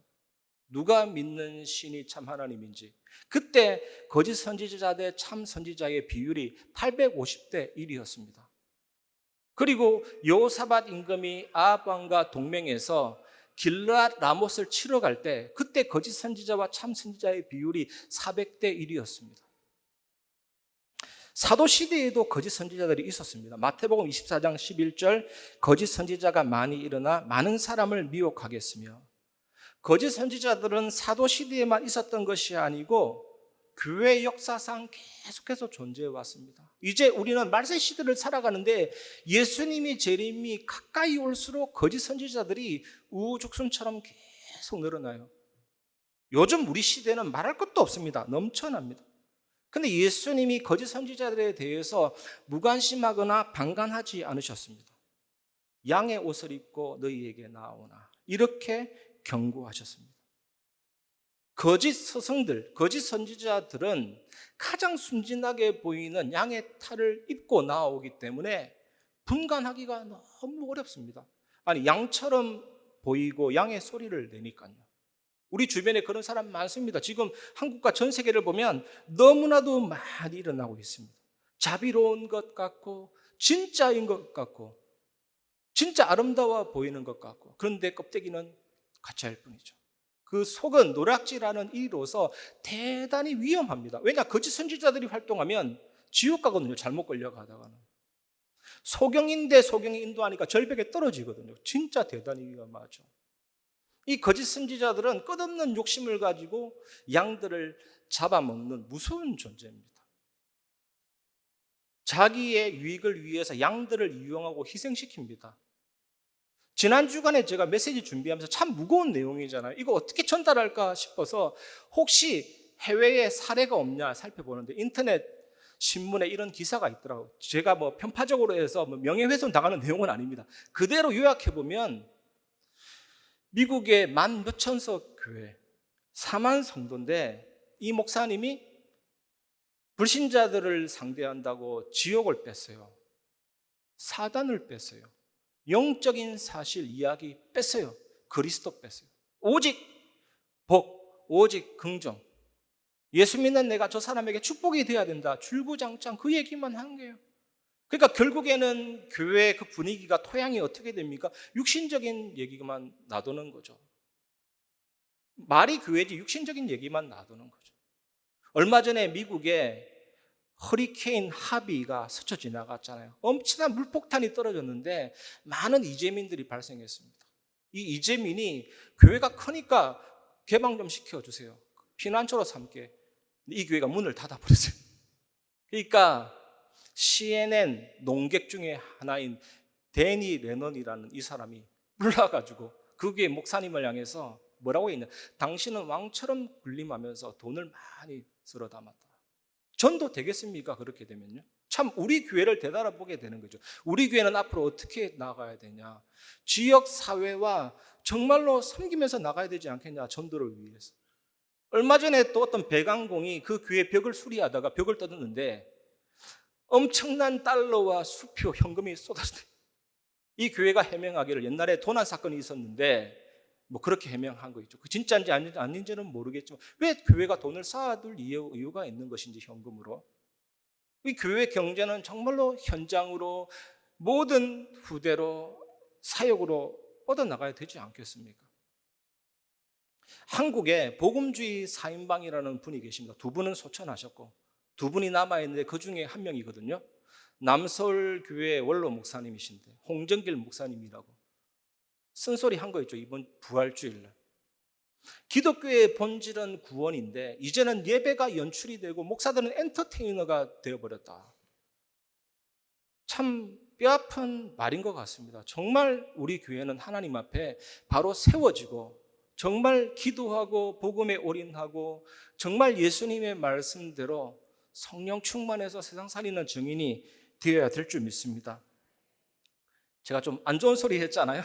누가 믿는 신이 참 하나님인지. 그때 거짓 선지자 대 참 선지자의 비율이 850대 1이었습니다. 그리고 여호사밧 임금이 아합 왕과 동맹해서 길르앗 라못을 치러 갈 때 그때 거짓 선지자와 참 선지자의 비율이 400대 1이었습니다. 사도 시대에도 거짓 선지자들이 있었습니다. 마태복음 24장 11절, 거짓 선지자가 많이 일어나 많은 사람을 미혹하겠으며. 거짓 선지자들은 사도 시대에만 있었던 것이 아니고 교회 역사상 계속해서 존재해 왔습니다. 이제 우리는 말세 시대를 살아가는데 예수님이 재림이 가까이 올수록 거짓 선지자들이 우후죽순처럼 계속 늘어나요. 요즘 우리 시대는 말할 것도 없습니다. 넘쳐납니다. 근데 예수님이 거짓 선지자들에 대해서 무관심하거나 방관하지 않으셨습니다. 양의 옷을 입고 너희에게 나오나 이렇게 경고하셨습니다. 거짓 스승들, 거짓 선지자들은 가장 순진하게 보이는 양의 탈을 입고 나오기 때문에 분간하기가 너무 어렵습니다. 아니, 양처럼 보이고 양의 소리를 내니까요. 우리 주변에 그런 사람 많습니다. 지금 한국과 전 세계를 보면 너무나도 많이 일어나고 있습니다. 자비로운 것 같고 진짜인 것 같고 진짜 아름다워 보이는 것 같고, 그런데 껍데기는 가짜일 뿐이죠. 그 속은 노략질하는 일로서 대단히 위험합니다. 왜냐, 거짓 선지자들이 활동하면 지옥 가거든요. 잘못 걸려가다가는. 소경인데 소경이 인도하니까 절벽에 떨어지거든요. 진짜 대단히 위험하죠. 이 거짓 선지자들은 끝없는 욕심을 가지고 양들을 잡아먹는 무서운 존재입니다. 자기의 유익을 위해서 양들을 이용하고 희생시킵니다. 지난 주간에 제가 메시지 준비하면서 참 무거운 내용이잖아요. 이거 어떻게 전달할까 싶어서 혹시 해외에 사례가 없냐 살펴보는데 인터넷 신문에 이런 기사가 있더라고요. 제가 뭐 편파적으로 해서 명예훼손 당하는 내용은 아닙니다. 그대로 요약해보면 미국의 만 몇천석 교회 4만 성도인데 이 목사님이 불신자들을 상대한다고 지옥을 뺐어요. 사단을 뺐어요. 영적인 사실 이야기 뺐어요. 그리스도 뺐어요. 오직 복, 오직 긍정. 예수 믿는 내가 저 사람에게 축복이 되어야 된다. 줄구장창 그 얘기만 한 거예요. 그러니까 결국에는 교회의 그 분위기가 토양이 어떻게 됩니까? 육신적인 얘기만 놔두는 거죠. 말이 교회지 육신적인 얘기만 놔두는 거죠. 얼마 전에 미국에 허리케인 하비가 스쳐 지나갔잖아요. 엄청난 물폭탄이 떨어졌는데 많은 이재민들이 발생했습니다. 이 이재민이 교회가 크니까 개방 좀 시켜주세요. 피난처로 삼게. 이 교회가 문을 닫아버렸어요. 그러니까 CNN 농객 중에 하나인 데니 레넌이라는 이 사람이 불러가지고 그 교회 목사님을 향해서 뭐라고 했냐, 당신은 왕처럼 군림하면서 돈을 많이 쓸어 담았다. 전도 되겠습니까? 그렇게 되면요. 참 우리 교회를 되돌아보게 되는 거죠. 우리 교회는 앞으로 어떻게 나가야 되냐, 지역 사회와 정말로 섬기면서 나가야 되지 않겠냐, 전도를 위해서. 얼마 전에 또 어떤 배관공이 그 교회 벽을 수리하다가 벽을 뜯었는데 엄청난 달러와 수표, 현금이 쏟아졌어요. 이 교회가 해명하기를 옛날에 도난 사건이 있었는데 뭐 그렇게 해명한 거 있죠. 그 진짜인지 아닌지는 모르겠지만 왜 교회가 돈을 쌓아둘 이유가 있는 것인지, 현금으로. 이 교회 경제는 정말로 현장으로 모든 후대로 사역으로 뻗어나가야 되지 않겠습니까? 한국에 복음주의 4인방이라는 분이 계십니다. 두 분은 소천하셨고 두 분이 남아있는데 그 중에 한 명이거든요. 남서울교회 원로 목사님이신데 홍정길 목사님이라고 쓴소리 한 거 있죠. 이번 부활주일날 기독교의 본질은 구원인데 이제는 예배가 연출이 되고 목사들은 엔터테이너가 되어버렸다. 참 뼈아픈 말인 것 같습니다. 정말 우리 교회는 하나님 앞에 바로 세워지고 정말 기도하고 복음에 올인하고 정말 예수님의 말씀대로 성령 충만해서 세상 살리는 증인이 되어야 될 줄 믿습니다. 제가 좀 안 좋은 소리 했잖아요.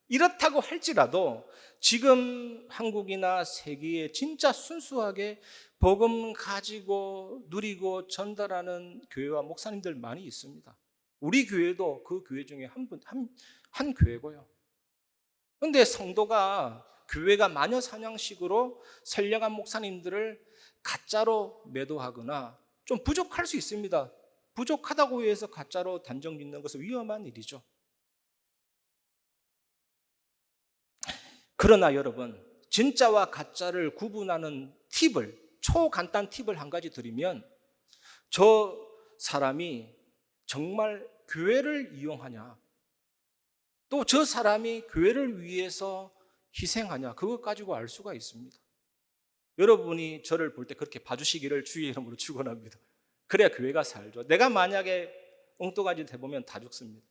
이렇다고 할지라도 지금 한국이나 세계에 진짜 순수하게 복음 가지고 누리고 전달하는 교회와 목사님들 많이 있습니다. 우리 교회도 그 교회 중에 한 교회고요. 그런데 성도가 교회가 마녀 사냥식으로 선량한 목사님들을 가짜로 매도하거나 좀 부족할 수 있습니다. 부족하다고 해서 가짜로 단정 짓는 것은 위험한 일이죠. 그러나 여러분, 진짜와 가짜를 구분하는 팁을, 초간단 팁을 한 가지 드리면, 저 사람이 정말 교회를 이용하냐, 또 저 사람이 교회를 위해서 희생하냐, 그것 가지고 알 수가 있습니다. 여러분이 저를 볼 때 그렇게 봐주시기를 주의 이름으로 축원합니다. 그래야 교회가 살죠. 내가 만약에 엉뚱한 짓 해보면 다 죽습니다.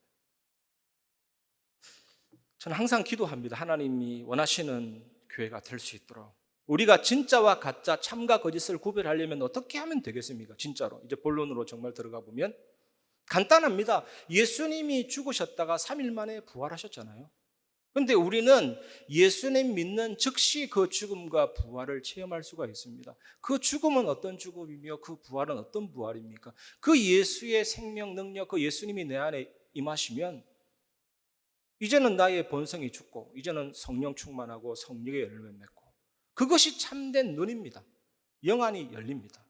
저는 항상 기도합니다. 하나님이 원하시는 교회가 될 수 있도록. 우리가 진짜와 가짜, 참과 거짓을 구별하려면 어떻게 하면 되겠습니까? 진짜로 이제 본론으로 정말 들어가 보면 간단합니다. 예수님이 죽으셨다가 3일 만에 부활하셨잖아요. 그런데 우리는 예수님 믿는 즉시 그 죽음과 부활을 체험할 수가 있습니다. 그 죽음은 어떤 죽음이며 그 부활은 어떤 부활입니까? 그 예수의 생명 능력, 그 예수님이 내 안에 임하시면 이제는 나의 본성이 죽고 이제는 성령 충만하고 성령의 열매 맺고 그것이 참된 눈입니다. 영안이 열립니다.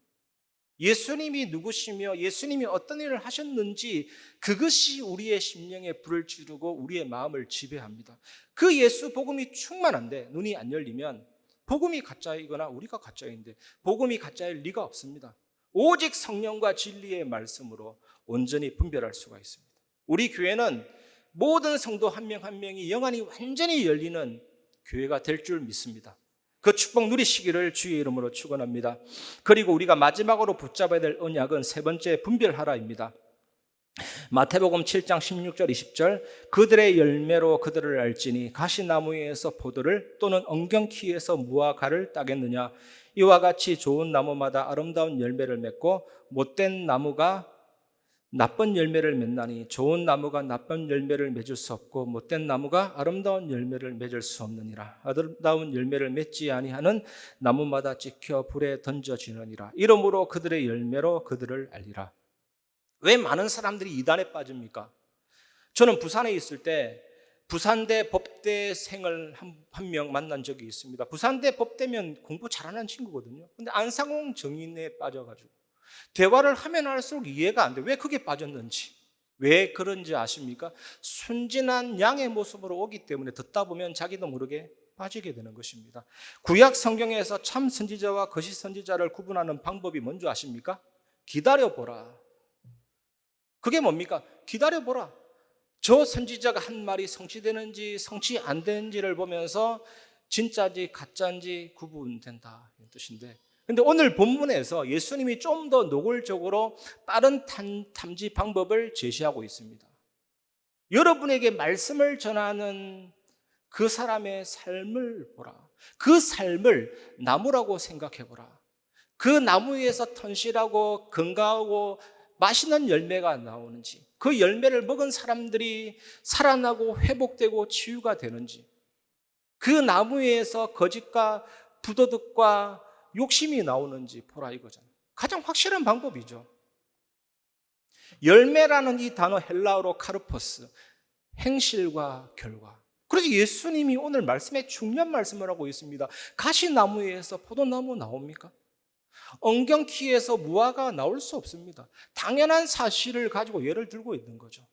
예수님이 누구시며 예수님이 어떤 일을 하셨는지 그것이 우리의 심령에 불을 지르고 우리의 마음을 지배합니다. 그 예수 복음이 충만한데 눈이 안 열리면 복음이 가짜이거나 우리가 가짜인데 복음이 가짜일 리가 없습니다. 오직 성령과 진리의 말씀으로 온전히 분별할 수가 있습니다. 우리 교회는 모든 성도 한 명 한 명이 영안이 완전히 열리는 교회가 될 줄 믿습니다. 그 축복 누리시기를 주의 이름으로 축원합니다. 그리고 우리가 마지막으로 붙잡아야 될 언약은 세 번째 분별하라입니다. 마태복음 7장 16절 20절 그들의 열매로 그들을 알지니 가시나무에서 포도를 또는 엉겅퀴에서 무화과를 따겠느냐 이와 같이 좋은 나무마다 아름다운 열매를 맺고 못된 나무가 나쁜 열매를 맺나니 좋은 나무가 나쁜 열매를 맺을 수 없고 못된 나무가 아름다운 열매를 맺을 수 없느니라. 아름다운 열매를 맺지 아니하는 나무마다 찍혀 불에 던져지느니라. 이러므로 그들의 열매로 그들을 알리라. 왜 많은 사람들이 이단에 빠집니까? 저는 부산에 있을 때 부산대 법대생을 한 명 만난 적이 있습니다. 부산대 법대면 공부 잘하는 친구거든요. 근데 안상홍 정인에 빠져가지고 대화를 하면 할수록 이해가 안 돼요. 왜 그게 빠졌는지. 왜 그런지 아십니까? 순진한 양의 모습으로 오기 때문에 듣다 보면 자기도 모르게 빠지게 되는 것입니다. 구약 성경에서 참 선지자와 거짓 선지자를 구분하는 방법이 뭔지 아십니까? 기다려보라. 그게 뭡니까? 기다려보라. 저 선지자가 한 말이 성취되는지 성취 안 되는지를 보면서 진짜인지 가짜인지 구분된다 이런 뜻인데 근데 오늘 본문에서 예수님이 좀 더 노골적으로 빠른 탐지 방법을 제시하고 있습니다. 여러분에게 말씀을 전하는 그 사람의 삶을 보라. 그 삶을 나무라고 생각해 보라. 그 나무 위에서 튼실하고 건강하고 맛있는 열매가 나오는지 그 열매를 먹은 사람들이 살아나고 회복되고 치유가 되는지 그 나무 위에서 거짓과 부도덕과 욕심이 나오는지 보라 이거잖아요. 가장 확실한 방법이죠. 열매라는 이 단어 헬라어로 카르포스, 행실과 결과. 그래서 예수님이 오늘 말씀에 중요한 말씀을 하고 있습니다. 가시나무에서 포도나무 나옵니까? 엉겅퀴에서 무화과가 나올 수 없습니다. 당연한 사실을 가지고 예를 들고 있는 거죠.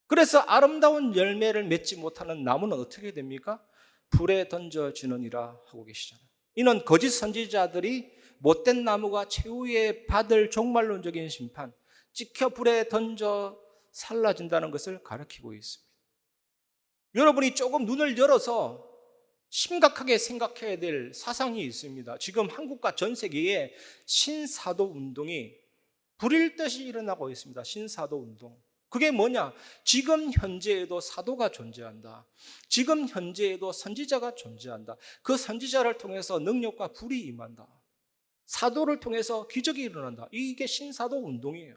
그래서 아름다운 열매를 맺지 못하는 나무는 어떻게 됩니까? 불에 던져지느니라 하고 계시잖아요. 이는 거짓 선지자들이 못된 나무가 최후에 받을 종말론적인 심판, 찍혀 불에 던져 살라진다는 것을 가리키고 있습니다. 여러분이 조금 눈을 열어서 심각하게 생각해야 될 사상이 있습니다. 지금 한국과 전 세계에 신사도 운동이 불일 듯이 일어나고 있습니다. 신사도 운동. 그게 뭐냐? 지금 현재에도 사도가 존재한다. 지금 현재에도 선지자가 존재한다. 그 선지자를 통해서 능력과 불이 임한다. 사도를 통해서 기적이 일어난다. 이게 신사도 운동이에요.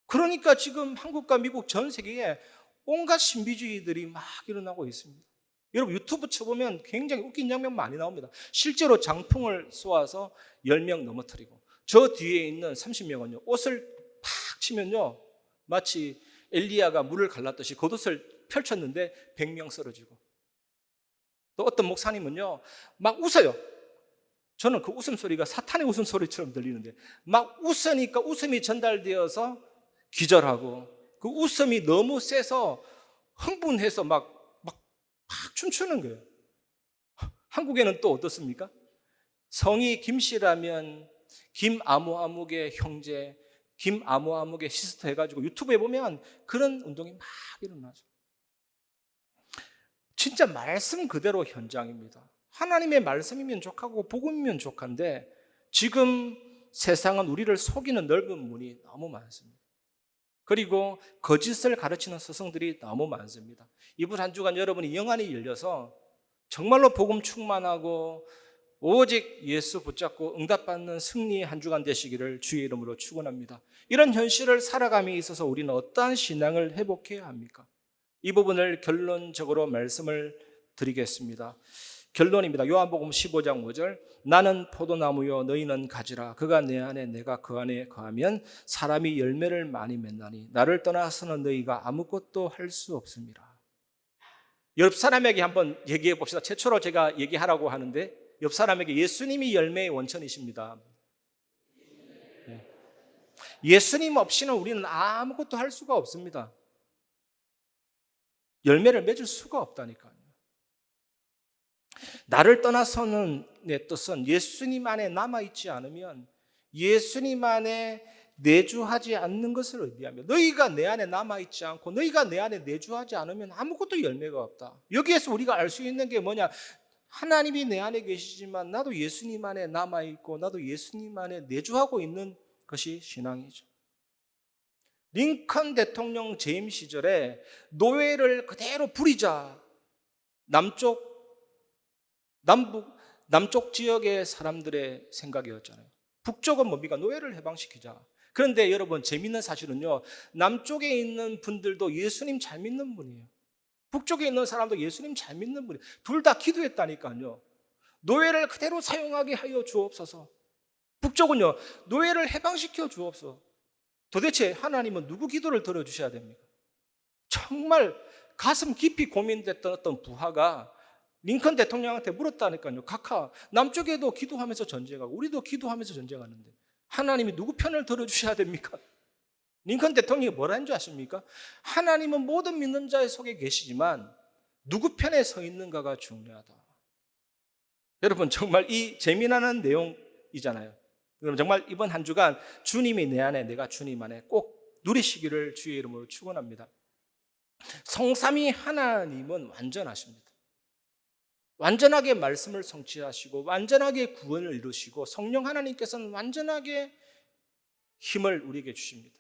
그러니까 지금 한국과 미국 전 세계에 온갖 신비주의들이 막 일어나고 있습니다. 여러분 유튜브 쳐보면 굉장히 웃긴 장면 많이 나옵니다. 실제로 장풍을 쏘아서 10명 넘어뜨리고 저 뒤에 있는 30명은요 옷을 팍 치면요 마치 엘리야가 물을 갈랐듯이 겉옷을 펼쳤는데 100명 쓰러지고 또 어떤 목사님은요 막 웃어요. 저는 그 웃음소리가 사탄의 웃음소리처럼 들리는데 막 웃으니까 웃음이 전달되어서 기절하고 그 웃음이 너무 세서 흥분해서 막 춤추는 거예요. 한국에는 또 어떻습니까? 성이 김씨라면 김아무아무의 형제, 김아무아무의 시스터 해가지고 유튜브에 보면 그런 운동이 막 일어나죠. 진짜 말씀 그대로 현장입니다. 하나님의 말씀이면 족하고 복음이면 족한데 지금 세상은 우리를 속이는 넓은 문이 너무 많습니다. 그리고 거짓을 가르치는 스승들이 너무 많습니다. 이번 한 주간 여러분이 영안이 열려서 정말로 복음 충만하고 오직 예수 붙잡고 응답받는 승리의 한 주간 되시기를 주의 이름으로 축원합니다. 이런 현실을 살아감에 있어서 우리는 어떠한 신앙을 회복해야 합니까? 이 부분을 결론적으로 말씀을 드리겠습니다. 결론입니다. 요한복음 15장 5절, 나는 포도나무요 너희는 가지라. 그가 내 안에 내가 그 안에 거하면 사람이 열매를 많이 맺나니 나를 떠나서는 너희가 아무것도 할 수 없습니다. 옆 사람에게 한번 얘기해 봅시다. 최초로 제가 얘기하라고 하는데 옆 사람에게 예수님이 열매의 원천이십니다. 예수님 없이는 우리는 아무것도 할 수가 없습니다. 열매를 맺을 수가 없다니까요. 나를 떠나서는 내 뜻은 예수님 안에 남아있지 않으면 예수님 안에 내주하지 않는 것을 의미하며, 너희가 내 안에 남아있지 않고 너희가 내 안에 내주하지 않으면 아무것도 열매가 없다. 여기에서 우리가 알 수 있는 게 뭐냐? 하나님이 내 안에 계시지만 나도 예수님 안에 남아있고 나도 예수님 안에 내주하고 있는 것이 신앙이죠. 링컨 대통령 재임 시절에 노예를 그대로 부리자, 남쪽 지역의 사람들의 생각이었잖아요. 북쪽은 뭡니까? 노예를 해방시키자. 그런데 여러분, 재밌는 사실은요, 남쪽에 있는 분들도 예수님 잘 믿는 분이에요. 북쪽에 있는 사람도 예수님 잘 믿는 분이에요. 둘 다 기도했다니까요. 노예를 그대로 사용하게 하여 주옵소서. 북쪽은요, 노예를 해방시켜 주옵소서. 도대체 하나님은 누구 기도를 들어주셔야 됩니까? 정말 가슴 깊이 고민됐던 어떤 부하가 링컨 대통령한테 물었다니까요. 각하, 남쪽에도 기도하면서 전쟁하고 우리도 기도하면서 전쟁하는데 하나님이 누구 편을 들어주셔야 됩니까? 링컨 대통령이 뭐라는 줄 아십니까? 하나님은 모든 믿는 자의 속에 계시지만 누구 편에 서 있는가가 중요하다. 여러분, 정말 이 재미나는 내용이잖아요. 그럼 정말 이번 한 주간 주님이 내 안에 내가 주님 안에 꼭 누리시기를 주의 이름으로 축원합니다. 성삼위 하나님은 완전하십니다. 완전하게 말씀을 성취하시고 완전하게 구원을 이루시고 성령 하나님께서는 완전하게 힘을 우리에게 주십니다.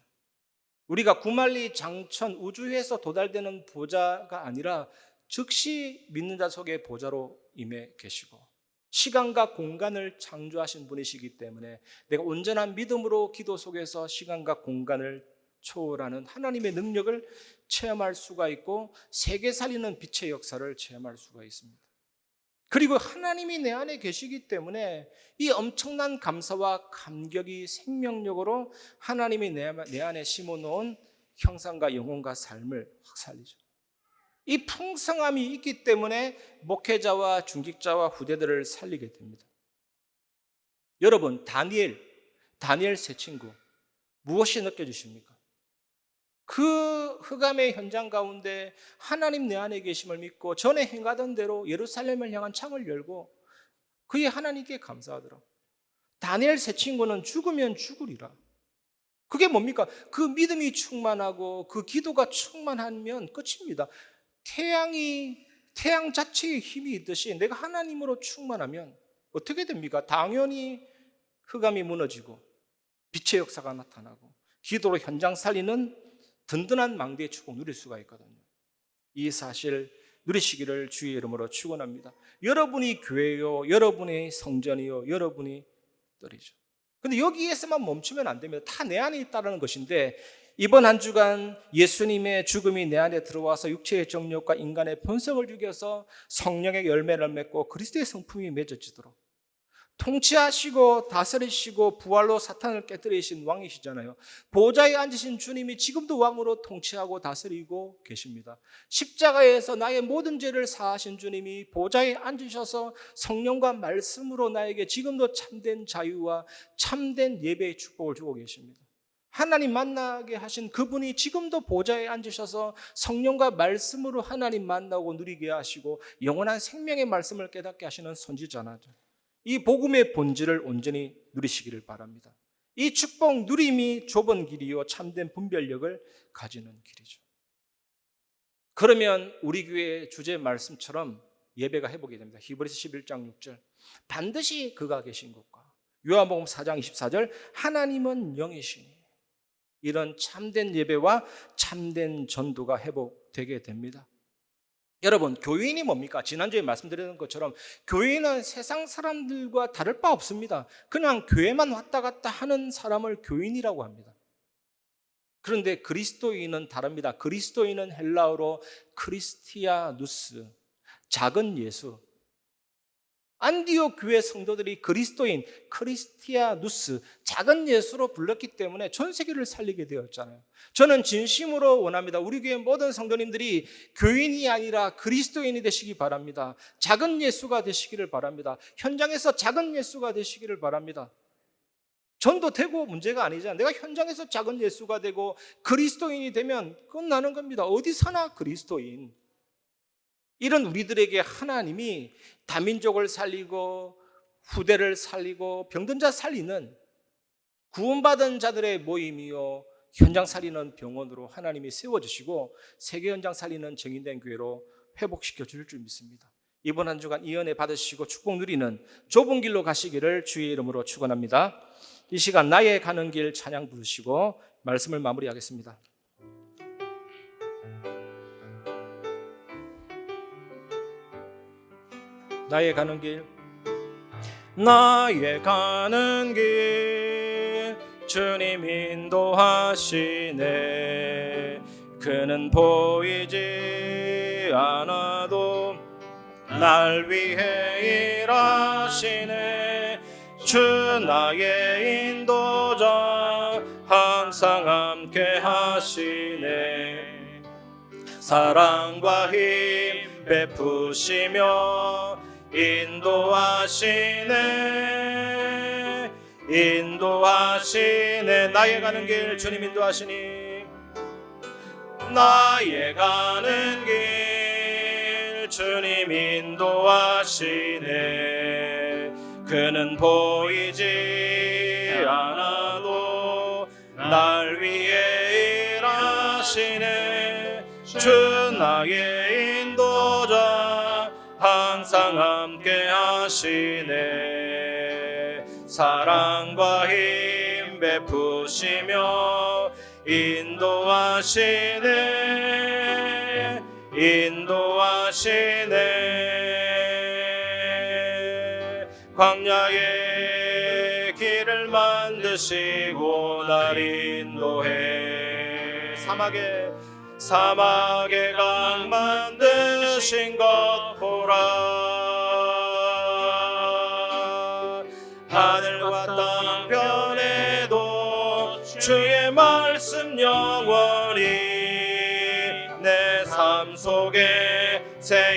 우리가 구만리 장천 우주에서 도달되는 보좌가 아니라 즉시 믿는 자 속의 보좌로 임해 계시고 시간과 공간을 창조하신 분이시기 때문에 내가 온전한 믿음으로 기도 속에서 시간과 공간을 초월하는 하나님의 능력을 체험할 수가 있고 세계 살리는 빛의 역사를 체험할 수가 있습니다. 그리고 하나님이 내 안에 계시기 때문에 이 엄청난 감사와 감격이 생명력으로 하나님이 내 안에 심어놓은 형상과 영혼과 삶을 확 살리죠. 이 풍성함이 있기 때문에 목회자와 중직자와 후대들을 살리게 됩니다. 여러분, 다니엘 세 친구 무엇이 느껴지십니까? 그 흑암의 현장 가운데 하나님 내 안에 계심을 믿고 전에 행하던 대로 예루살렘을 향한 창을 열고 그의 하나님께 감사하더라. 다니엘 세 친구는 죽으면 죽으리라. 그게 뭡니까? 그 믿음이 충만하고 그 기도가 충만하면 끝입니다. 태양 자체의 힘이 있듯이 내가 하나님으로 충만하면 어떻게 됩니까? 당연히 흑암이 무너지고 빛의 역사가 나타나고 기도로 현장 살리는 든든한 망대의 축복 누릴 수가 있거든요. 이 사실 누리시기를 주의 이름으로 축원합니다. 여러분이 교회요, 여러분이 성전이요, 여러분이 뜰이죠. 근데 여기에서만 멈추면 안 됩니다. 다 내 안에 있다는 것인데 이번 한 주간 예수님의 죽음이 내 안에 들어와서 육체의 정욕과 인간의 본성을 죽여서 성령의 열매를 맺고 그리스도의 성품이 맺어지도록 통치하시고 다스리시고 부활로 사탄을 깨뜨리신 왕이시잖아요. 보좌에 앉으신 주님이 지금도 왕으로 통치하고 다스리고 계십니다. 십자가에서 나의 모든 죄를 사하신 주님이 보좌에 앉으셔서 성령과 말씀으로 나에게 지금도 참된 자유와 참된 예배의 축복을 주고 계십니다. 하나님 만나게 하신 그분이 지금도 보좌에 앉으셔서 성령과 말씀으로 하나님 만나고 누리게 하시고 영원한 생명의 말씀을 깨닫게 하시는 선지자나죠. 이 복음의 본질을 온전히 누리시기를 바랍니다. 이 축복 누림이 좁은 길이요 참된 분별력을 가지는 길이죠. 그러면 우리 교회의 주제 말씀처럼 예배가 회복이 됩니다. 히브리서 11장 6절 반드시 그가 계신 곳과 요한복음 4장 24절 하나님은 영이시니 이런 참된 예배와 참된 전도가 회복되게 됩니다. 여러분, 교인이 뭡니까? 지난주에 말씀드렸던 것처럼 교인은 세상 사람들과 다를 바 없습니다. 그냥 교회만 왔다 갔다 하는 사람을 교인이라고 합니다. 그런데 그리스도인은 다릅니다. 그리스도인은 헬라어로 크리스티아누스, 작은 예수. 안디옥 교회 성도들이 그리스도인, 크리스티아누스, 작은 예수로 불렀기 때문에 전 세계를 살리게 되었잖아요. 저는 진심으로 원합니다. 우리 교회 모든 성도님들이 교인이 아니라 그리스도인이 되시기 바랍니다. 작은 예수가 되시기를 바랍니다. 현장에서 작은 예수가 되시기를 바랍니다. 전도되고 문제가 아니잖아요. 내가 현장에서 작은 예수가 되고 그리스도인이 되면 끝나는 겁니다. 어디 사나 그리스도인. 이런 우리들에게 하나님이 다민족을 살리고 후대를 살리고 병든 자 살리는 구원받은 자들의 모임이요 현장 살리는 병원으로 하나님이 세워주시고 세계 현장 살리는 정인된 교회로 회복시켜 줄 줄 믿습니다. 이번 한 주간 이 은혜 받으시고 축복 누리는 좁은 길로 가시기를 주의 이름으로 축원합니다. 이 시간 나의 가는 길 찬양 부르시고 말씀을 마무리하겠습니다. 나의 가는 길, 나의 가는 길 주님 인도하시네. 그는 보이지 않아도 날 위해 일하시네. 주 나의 인도자 항상 함께 하시네. 사랑과 힘 베푸시며 인도하시네. 인도하시네. 나의 가는 길 주님 인도하시니. 나의 가는 길 주님 인도하시네. 그는 보이지 않아도 날 위해 일하시네. 주 나의 인도자 항상 함께 하시네. 사랑과 힘 베푸시며 인도하시네. 인도하시네. 광야의 길을 만드시고 날 인도해. 사막의 강 만드신 것 보라. 하늘과 땅 변해도 주의 말씀 영원히 내 삶 속에 새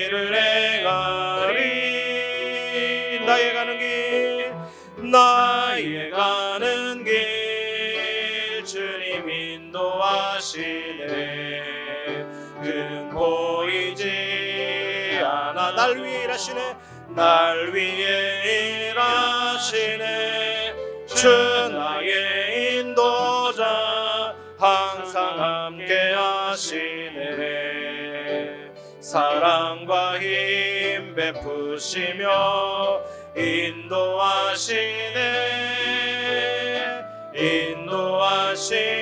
일을 행하리. 나의 가는 길, 나의 가는 길 주님 인도하시네. 그는 보이지 않아 날 위해 일하시네. 날 위해 일하시네. 주 나의 인도자 항상 함께 하시네. 사랑과 힘 베푸시며 인도하시네. 인도하시네.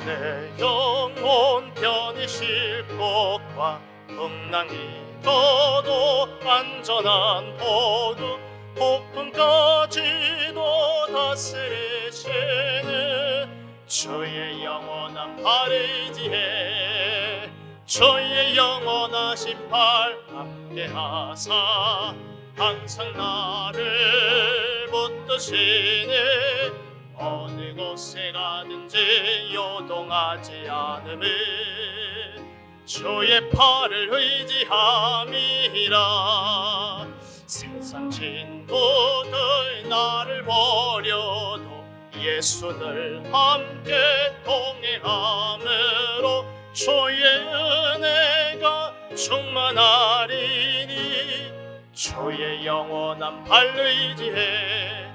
내 영혼 편히 쉴 곳과 풍랑이 떠도 안전한 도구 폭풍까지도 다스리시는 주의 영원한 팔 의지해. 주의 영원하신 팔 함께 하사 항상 나를 붙드시네. 어느 곳에 가든지 요동하지 않음은 주의 팔을 의지함이라. 세상 친구들 나를 버려도 예수를 함께 동행함으로 주의 은혜가 충만하리니. 주의 영원한 팔 의지해.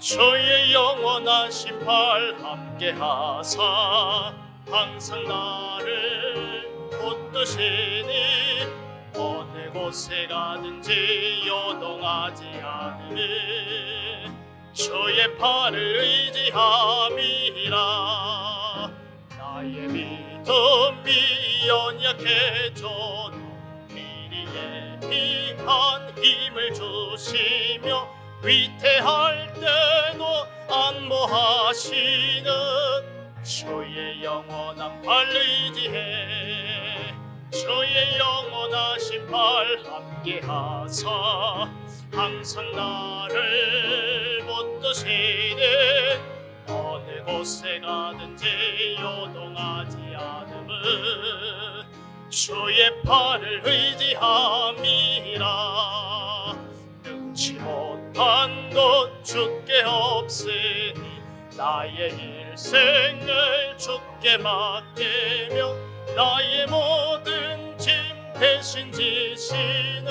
주의 영원한 심판 함께 하사 항상 나를 붙드시니 어느 곳에 가든지 요동하지 않으니 주의 팔을 의지함이라. 나의 믿음이 연약해져도 미리 예비한 힘을 주시며 위태할 때도 안모하시는 주의 영원한 팔 의지해 주의 영원하신 팔 함께 하사 항상 나를 붙드시니 어느 곳에 가든지 요동하지 않음은 주의 팔을 의지함이라. 능치 못한 것 주께 없으니 나의 일생을 주께 맡기며 나의 모든 짐 대신 지시는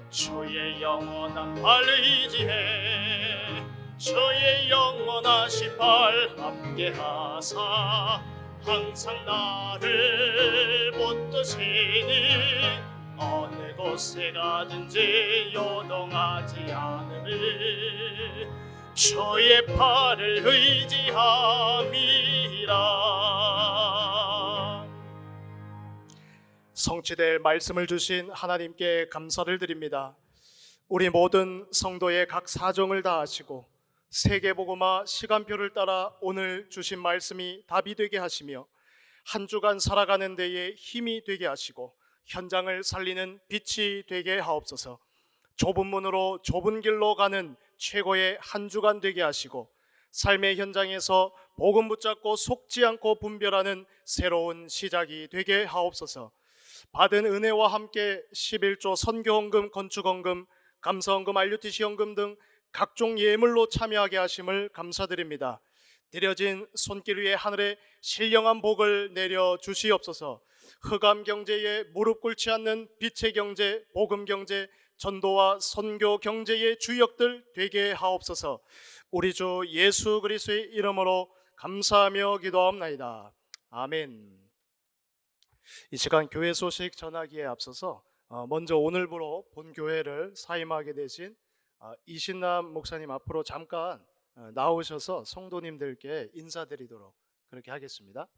주의 영원한 팔 의지해 주의 영원하신 팔 함께 하사 항상 나를 붙드시니 어느 곳에 가든지 요동하지 않음을 주의 팔을 의지함이라. 성취될 말씀을 주신 하나님께 감사를 드립니다. 우리 모든 성도의 각 사정을 다하시고 세계복음화 시간표를 따라 오늘 주신 말씀이 답이 되게 하시며 한 주간 살아가는 데에 힘이 되게 하시고 현장을 살리는 빛이 되게 하옵소서. 좁은 문으로 좁은 길로 가는 최고의 한 주간 되게 하시고 삶의 현장에서 복음 붙잡고 속지 않고 분별하는 새로운 시작이 되게 하옵소서. 받은 은혜와 함께 11조 선교헌금, 건축헌금, 감사헌금, RUTC 헌금 등 각종 예물로 참여하게 하심을 감사드립니다. 드려진 손길 위에 하늘에 신령한 복을 내려 주시옵소서. 흑암 경제에 무릎 꿇지 않는 빛의 경제, 복음 경제, 전도와 선교 경제의 주역들 되게 하옵소서. 우리 주 예수 그리스도의 이름으로 감사하며 기도하옵나이다. 아멘. 이 시간 교회 소식 전하기에 앞서서 먼저 오늘부로 본 교회를 사임하게 되신 이신남 목사님 앞으로 잠깐 나오셔서 성도님들께 인사드리도록 그렇게 하겠습니다.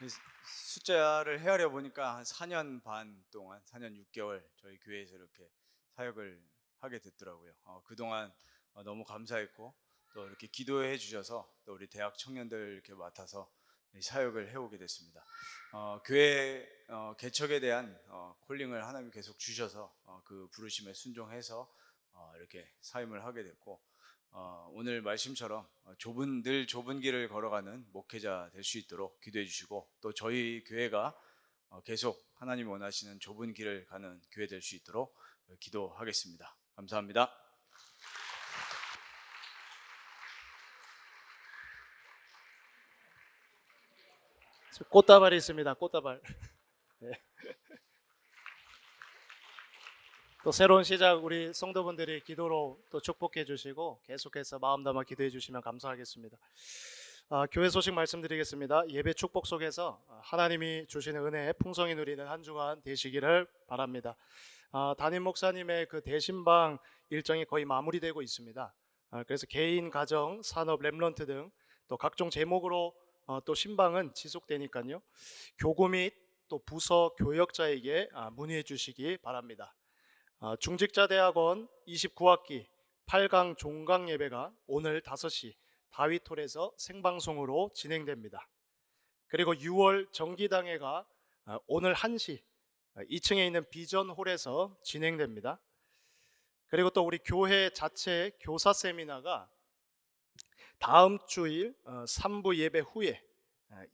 이 숫자를 헤아려 보니까 한 4년 반 동안 4년 6개월 저희 교회에서 이렇게 사역을 하게 됐더라고요. 그동안 너무 감사했고 또 이렇게 기도해 주셔서 또 우리 대학 청년들 이렇게 맡아서 이 사역을 해오게 됐습니다. 교회 개척에 대한 콜링을 하나님 계속 주셔서 그 부르심에 순종해서 이렇게 사임을 하게 됐고 오늘 말씀처럼 늘 좁은 길을 걸어가는 목회자 될 수 있도록 기도해 주시고 또 저희 교회가 계속 하나님 원하시는 좁은 길을 가는 교회 될 수 있도록 기도하겠습니다. 감사합니다. 꽃다발이 있습니다. 꽃다발. 네. 또 새로운 시작 우리 성도분들이 기도로 또 축복해 주시고 계속해서 마음 담아 기도해 주시면 감사하겠습니다. 교회 소식 말씀드리겠습니다. 예배 축복 속에서 하나님이 주시는 은혜 풍성히 누리는 한 주간 되시기를 바랍니다. 담임 목사님의 그 대신방 일정이 거의 마무리되고 있습니다. 그래서 개인, 가정, 산업, 렘넌트 등 또 각종 제목으로 또 신방은 지속되니까요. 교구 및 또 부서 교역자에게 문의해 주시기 바랍니다. 중직자 대학원 29학기 8강 종강 예배가 오늘 5시 다윗홀에서 생방송으로 진행됩니다. 그리고 6월 정기당회가 오늘 1시 2층에 있는 비전홀에서 진행됩니다. 그리고 또 우리 교회 자체 교사 세미나가 다음 주일 3부 예배 후에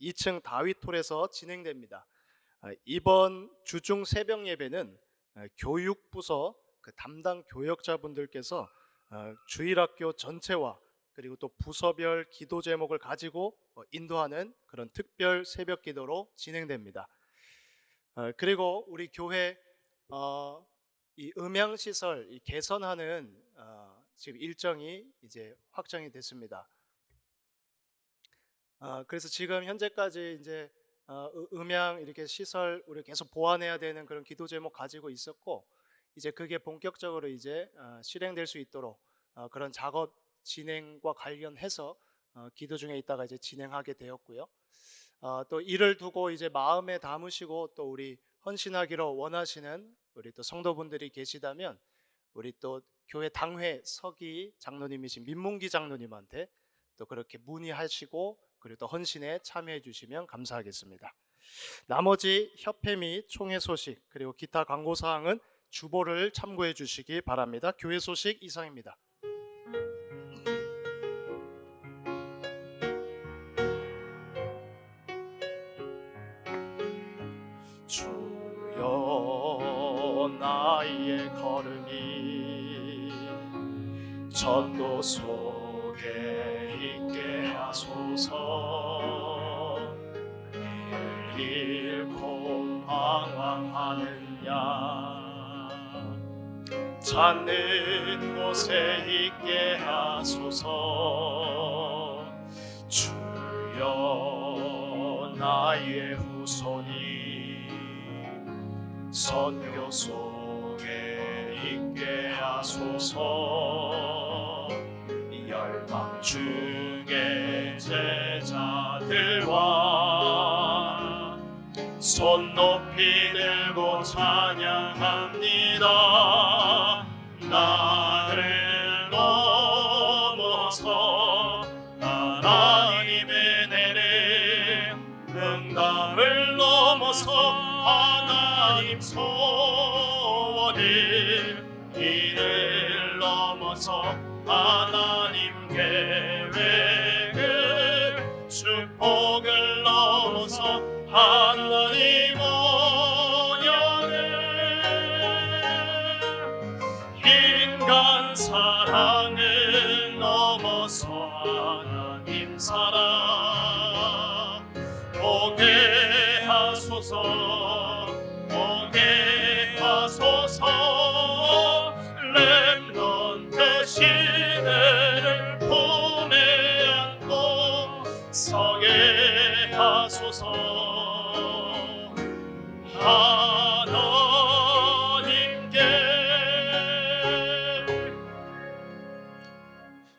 2층 다윗홀에서 진행됩니다. 이번 주중 새벽 예배는 교육부서 그 담당 교역자분들께서 주일학교 전체와 그리고 또 부서별 기도 제목을 가지고 인도하는 그런 특별 새벽 기도로 진행됩니다. 그리고 우리 교회 이 음향 시설 개선하는 지금 일정이 이제 확정이 됐습니다. 그래서 지금 현재까지 이제 음향 이렇게 시설 우리 계속 보완해야 되는 그런 기도 제목 가지고 있었고, 이제 그게 본격적으로 이제 실행될 수 있도록 그런 작업 진행과 관련해서 기도 중에 있다가 이제 진행하게 되었고요. 또 이를 두고 이제 마음에 담으시고 또 우리 헌신하기로 원하시는 우리 또 성도분들이 계시다면 우리 또 교회 당회 서기 장로님이신 민문기 장로님한테 또 그렇게 문의하시고 그리고 또 헌신에 참여해 주시면 감사하겠습니다. 나머지 협회 및 총회 소식 그리고 기타 광고 사항은 주보를 참고해 주시기 바랍니다. 교회 소식 이상입니다. 주여 나의 걸음이 전도 속에 있게 하소서. 이를 잃고 방황하는 양 찾는 곳에 있게 하소서. 주여 나의 후손이 선교 속에 있게 하소서. 열방 중에 제자들과 손 높이 들고 찬양합니다. 나를 넘어서 하나님의 은혜를 응답을 넘어서 하나님 소원을 이를 넘어서 하나님 계획을 축복을 넘어서 하나님 언약을 인간 사랑을 넘어서 하나님 사랑 보게 하소서. 보게 하소서. 렘넌트 시대를 품에 안고 서게 하소서. 하나님께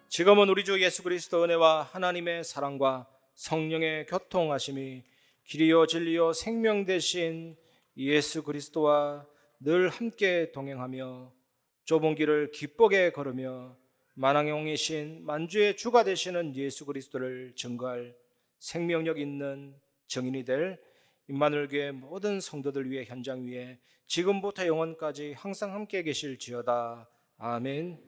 지금은 우리 주 예수 그리스도 은혜와 하나님의 사랑과 성령의 교통하심이 길이요 진리요 생명 되신 예수 그리스도와 늘 함께 동행하며 좁은 길을 기쁘게 걸으며 만왕의 만주의 주가 되시는 예수 그리스도를 증거할 생명력 있는 증인이 될 임마누엘 교회 모든 성도들 위해 현장 위에 지금부터 영원까지 항상 함께 계실지어다. 아멘.